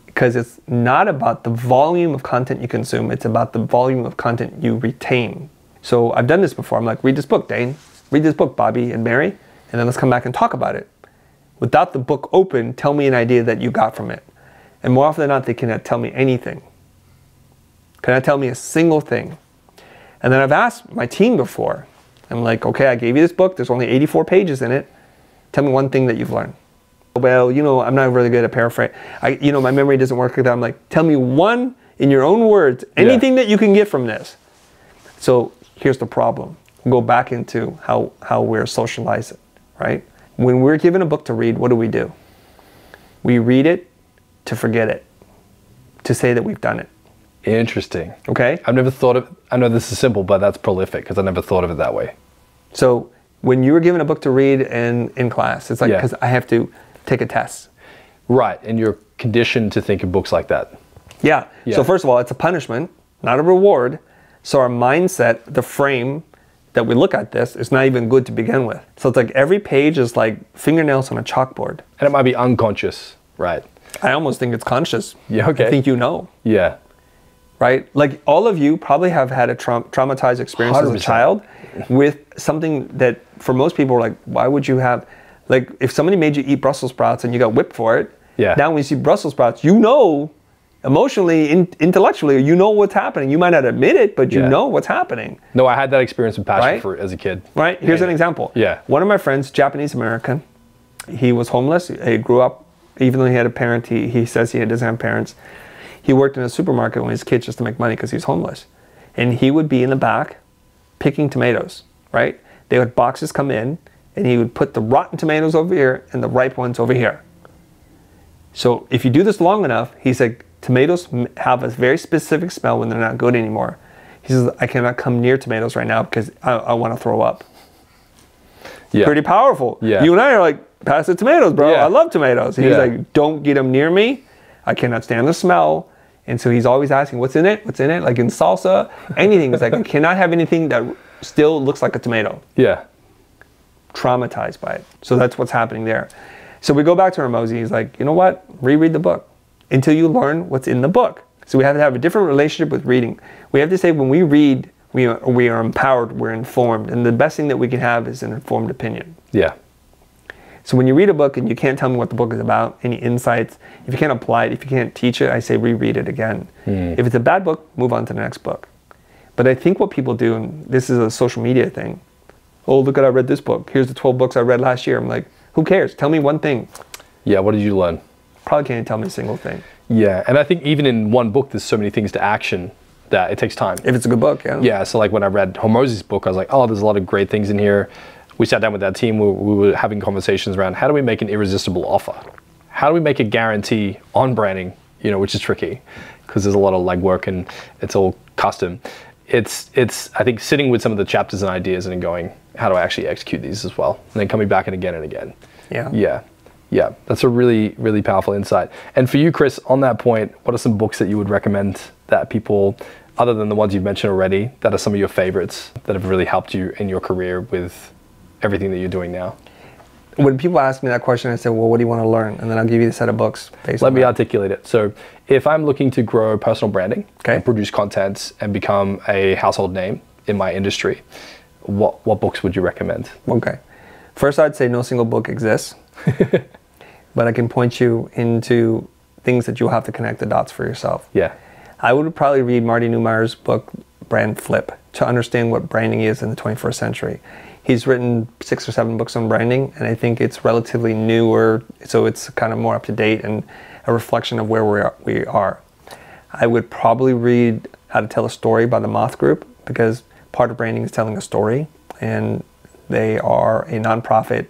Because it's not about the volume of content you consume, it's about the volume of content you retain. So I've done this before. I'm like, read this book, Dane. Read this book, Bobby and Mary, and then let's come back and talk about it. Without the book open, tell me an idea that you got from it. And more often than not, they cannot tell me anything. Cannot tell me a single thing. And then I've asked my team before. I'm like, okay, I gave you this book. There's only 84 pages in it. Tell me one thing that you've learned. Well, I'm not really good at paraphrase. My memory doesn't work like that. I'm like, tell me one in your own words, anything that you can get from this. So here's the problem. We'll go back into how we're socializing, right? When we're given a book to read, what do? We read it to forget it, to say that we've done it. Interesting. Okay? I've never thought of, I know this is simple, but that's prolific because I never thought of it that way. So when you were given a book to read in class, it's like, because I have to take a test. Right, and you're conditioned to think of books like that. Yeah. So first of all, it's a punishment, not a reward. So our mindset, the frame that we look at this, is not even good to begin with. So it's like every page is like fingernails on a chalkboard. And it might be unconscious, right? I almost think it's conscious. Yeah, okay. I think you know. Yeah. Right? Like all of you probably have had a traumatized experience 100%. As a child with something that for most people are like, why would you have, like if somebody made you eat Brussels sprouts and you got whipped for it, now when you see Brussels sprouts, emotionally, intellectually, you know what's happening. You might not admit it, but you know what's happening. No, I had that experience with passion fruit as a kid. Right? Here's an example. Yeah. One of my friends, Japanese American, he was homeless. He grew up, even though he had a parent, he says he doesn't have parents. He worked in a supermarket when he was a kid just to make money because he's homeless. And he would be in the back picking tomatoes, right? They would boxes come in and he would put the rotten tomatoes over here and the ripe ones over here. So if you do this long enough, he said, tomatoes have a very specific smell when they're not good anymore. He says, I cannot come near tomatoes right now because I want to throw up. Yeah. Pretty powerful. Yeah. You and I are like, pass the tomatoes, bro. Yeah. I love tomatoes. He's like, don't get them near me. I cannot stand the smell. And so he's always asking, what's in it? What's in it? Like in salsa, anything. It's like, I cannot have anything that still looks like a tomato. Yeah. Traumatized by it. So that's what's happening there. So we go back to Hormozi. He's like, you know what? Reread the book until you learn what's in the book. So we have to have a different relationship with reading. We have to say when we read, we are empowered, we're informed. And the best thing that we can have is an informed opinion. Yeah. So when you read a book and you can't tell me what the book is about, any insights, if you can't apply it, if you can't teach it, I say reread it again. If it's a bad book, move on to the next book. But I think what people do, and this is a social media thing, oh, look at, I read this book. Here's the 12 books I read last year. I'm like, who cares? Tell me one thing. Yeah, what did you learn? Probably can't tell me a single thing. Yeah, and I think even in one book, there's so many things to action that it takes time. If it's a good book, yeah. Yeah, so like when I read Hormozi's book, I was like, oh, there's a lot of great things in here. We sat down with that team, we were having conversations around how do we make an irresistible offer? How do we make a guarantee on branding, which is tricky because there's a lot of legwork and it's all custom. It's I think sitting with some of the chapters and ideas and then going, how do I actually execute these as well? And then coming back and again. Yeah. Yeah, that's a really, really powerful insight. And for you, Chris, on that point, what are some books that you would recommend that people, other than the ones you've mentioned already, that are some of your favorites that have really helped you in your career with everything that you're doing now? When people ask me that question, I say, well, what do you want to learn? And then I'll give you a set of books based on that. Let me articulate it. So if I'm looking to grow personal branding and produce content and become a household name in my industry, what books would you recommend? Okay. First, I'd say no single book exists. But I can point you into things that you'll have to connect the dots for yourself. Yeah. I would probably read Marty Neumeier's book, Brand Flip, to understand what branding is in the 21st century. He's written 6 or 7 books on branding, and I think it's relatively newer, so it's kind of more up to date and a reflection of where we are. I would probably read How to Tell a Story by the Moth Group, because part of branding is telling a story, and they are a nonprofit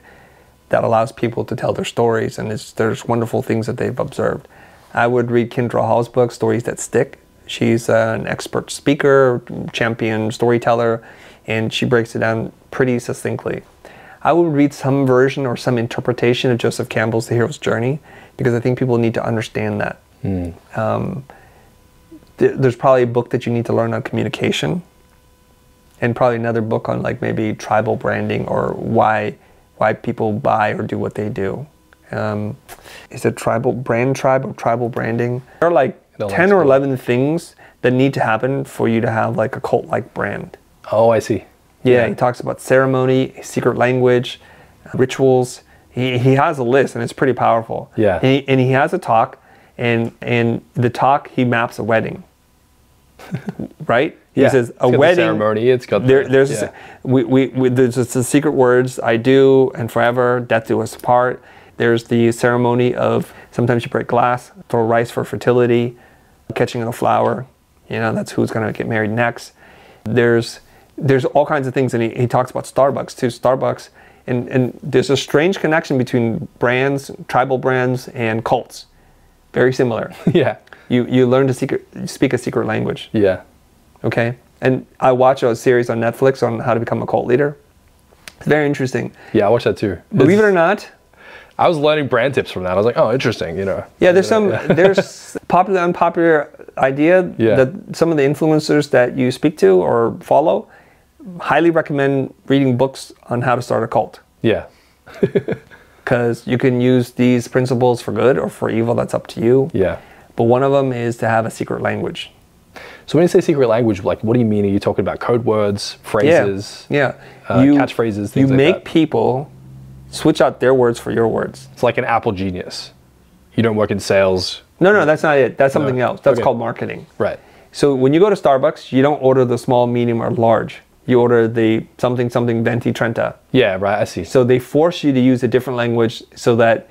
that allows people to tell their stories, and there's wonderful things that they've observed. I would read Kendra Hall's book, Stories That Stick. She's an expert speaker, champion storyteller, and she breaks it down pretty succinctly. I would read some version or some interpretation of Joseph Campbell's The Hero's Journey, because I think people need to understand that. There's probably a book that you need to learn on communication, and probably another book on like maybe tribal branding or why people buy or do what they do. Is it tribe or tribal branding? There are like 10 or 11 things that need to happen for you to have like a cult-like brand. Oh, I see. Yeah, he talks about ceremony, secret language, rituals. He has a list and it's pretty powerful. Yeah. And he has a talk, and the talk he maps a wedding. Right? Yeah. He says a wedding ceremony. It's got there's the secret words, I do and forever, death do us part. There's the ceremony of sometimes you break glass, throw rice for fertility, catching a flower. That's who's going to get married next. There's all kinds of things, and he talks about Starbucks too. Starbucks, and there's a strange connection between brands, tribal brands, and cults. Very similar. Yeah. You learn to speak a secret language. Yeah. Okay. And I watch a series on Netflix on how to become a cult leader. It's very interesting. Yeah, I watched that too. Believe it or not, I was learning brand tips from that. I was like, oh, interesting, Yeah, there's popular, unpopular idea that some of the influencers that you speak to or follow highly recommend reading books on how to start a cult. Yeah. Because you can use these principles for good or for evil, that's up to you. Yeah. But one of them is to have a secret language. So when you say secret language, like what do you mean? Are you talking about code words, phrases, catchphrases, things you like make that? people switch out their words for your words. It's like an Apple genius. You don't work in sales. No, that's not it. That's something else. That's called marketing. Right. So when you go to Starbucks, you don't order the small, medium, or large. You order the something venti trenta. Yeah, right, I see. So they force you to use a different language so that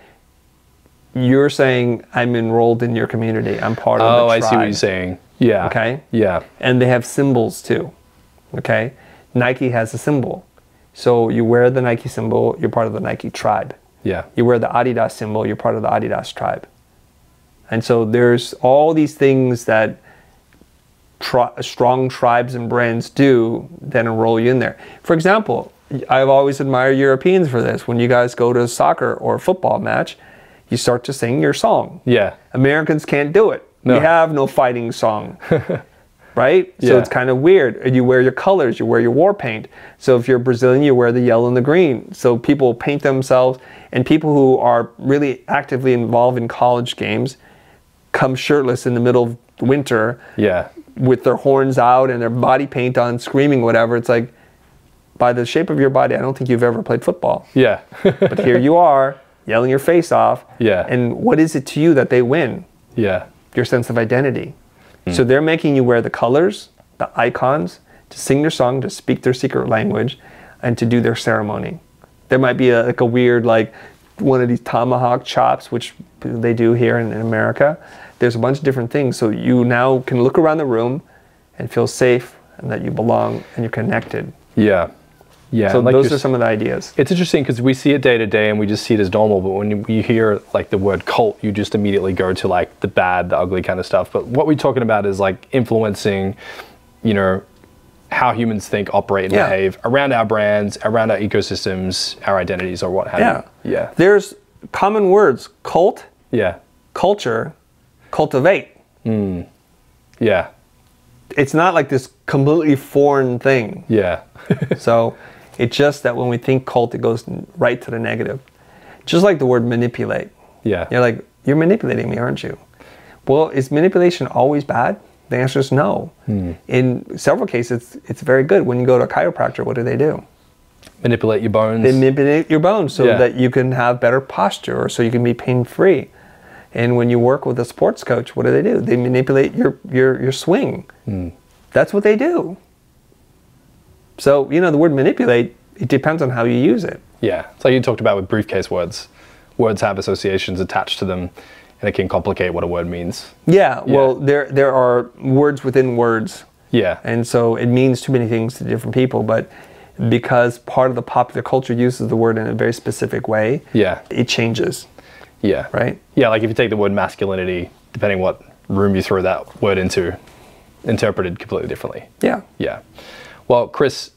you're saying, I'm enrolled in your community. I'm part of the tribe. I see what you're saying. Yeah. Okay? Yeah. And they have symbols too. Okay? Nike has a symbol. So you wear the Nike symbol, you're part of the Nike tribe. Yeah. You wear the Adidas symbol, you're part of the Adidas tribe. And so there's all these things that strong tribes and brands do that enroll you in there. For example, I've always admired Europeans for this. When you guys go to a soccer or a football match, you start to sing your song. Yeah. Americans can't do it. We have no fighting song. Right? So Yeah. it's kind of weird. And you wear your colors, you wear your war paint. So if you're Brazilian, you wear the yellow and the green. So people paint themselves, and people who are really actively involved in college games come shirtless in the middle of winter Yeah. with their horns out and their body paint on, screaming whatever. It's like, by the shape of your body, I don't think you've ever played football. Yeah. But here you are, yelling your face off. Yeah. And what is it to you that they win? Yeah. Your sense of identity. So they're making you wear the colors, the icons, to sing their song, to speak their secret language, and to do their ceremony. There might be like a weird, like one of these tomahawk chops, which they do here in America. There's a bunch of different things. So you now can look around the room and feel safe and that you belong and you're connected. Yeah. Yeah. So like those are some of the ideas. It's interesting because we see it day to day and we just see it as normal. But when you hear like the word cult, you just immediately go to like the bad, the ugly kind of stuff. But what we're talking about is like influencing, you know, how humans think, operate, and behave around our brands, around our ecosystems, our identities, or what have you. Yeah. There's common words: cult, Yeah. culture, cultivate. Yeah. It's not like this completely foreign thing. Yeah. So it's just that when we think cult, it goes right to the negative. Just like the word manipulate. Yeah. You're like, you're manipulating me, aren't you? Well, is manipulation always bad? The answer is no. In several cases, it's very good. When you go to a chiropractor, what do? Manipulate your bones. They manipulate your bones so that you can have better posture or so you can be pain-free. And when you work with a sports coach, what do? They manipulate your swing. That's what they do. So, you know, the word manipulate, it depends on how you use it. Yeah. It's like you talked about with briefcase words. Words have associations attached to them, and it can complicate what a word means. Yeah, well, there are words within words. Yeah. And so it means too many things to different people, but because part of the popular culture uses the word in a very specific way, it changes. Yeah. Right? Yeah, like if you take the word masculinity, depending what room you throw that word into, interpreted completely differently. Yeah. Yeah. Well, Chris,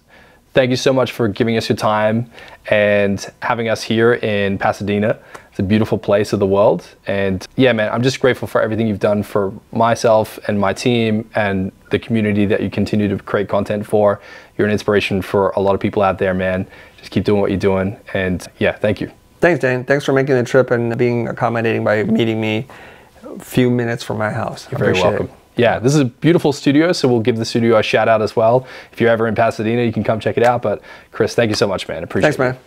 thank you so much for giving us your time and having us here in Pasadena. It's a beautiful place of the world. And yeah, man, I'm just grateful for everything you've done for myself and my team and the community that you continue to create content for. You're an inspiration for a lot of people out there, man. Just keep doing what you're doing. And yeah, thank you. Thanks, Dane. Thanks for making the trip and being accommodating by meeting me a few minutes from my house. You're very welcome. Yeah, this is a beautiful studio, so we'll give the studio a shout out as well. If you're ever in Pasadena, you can come check it out. But Chris, thank you so much, man. Appreciate it. Thanks, man.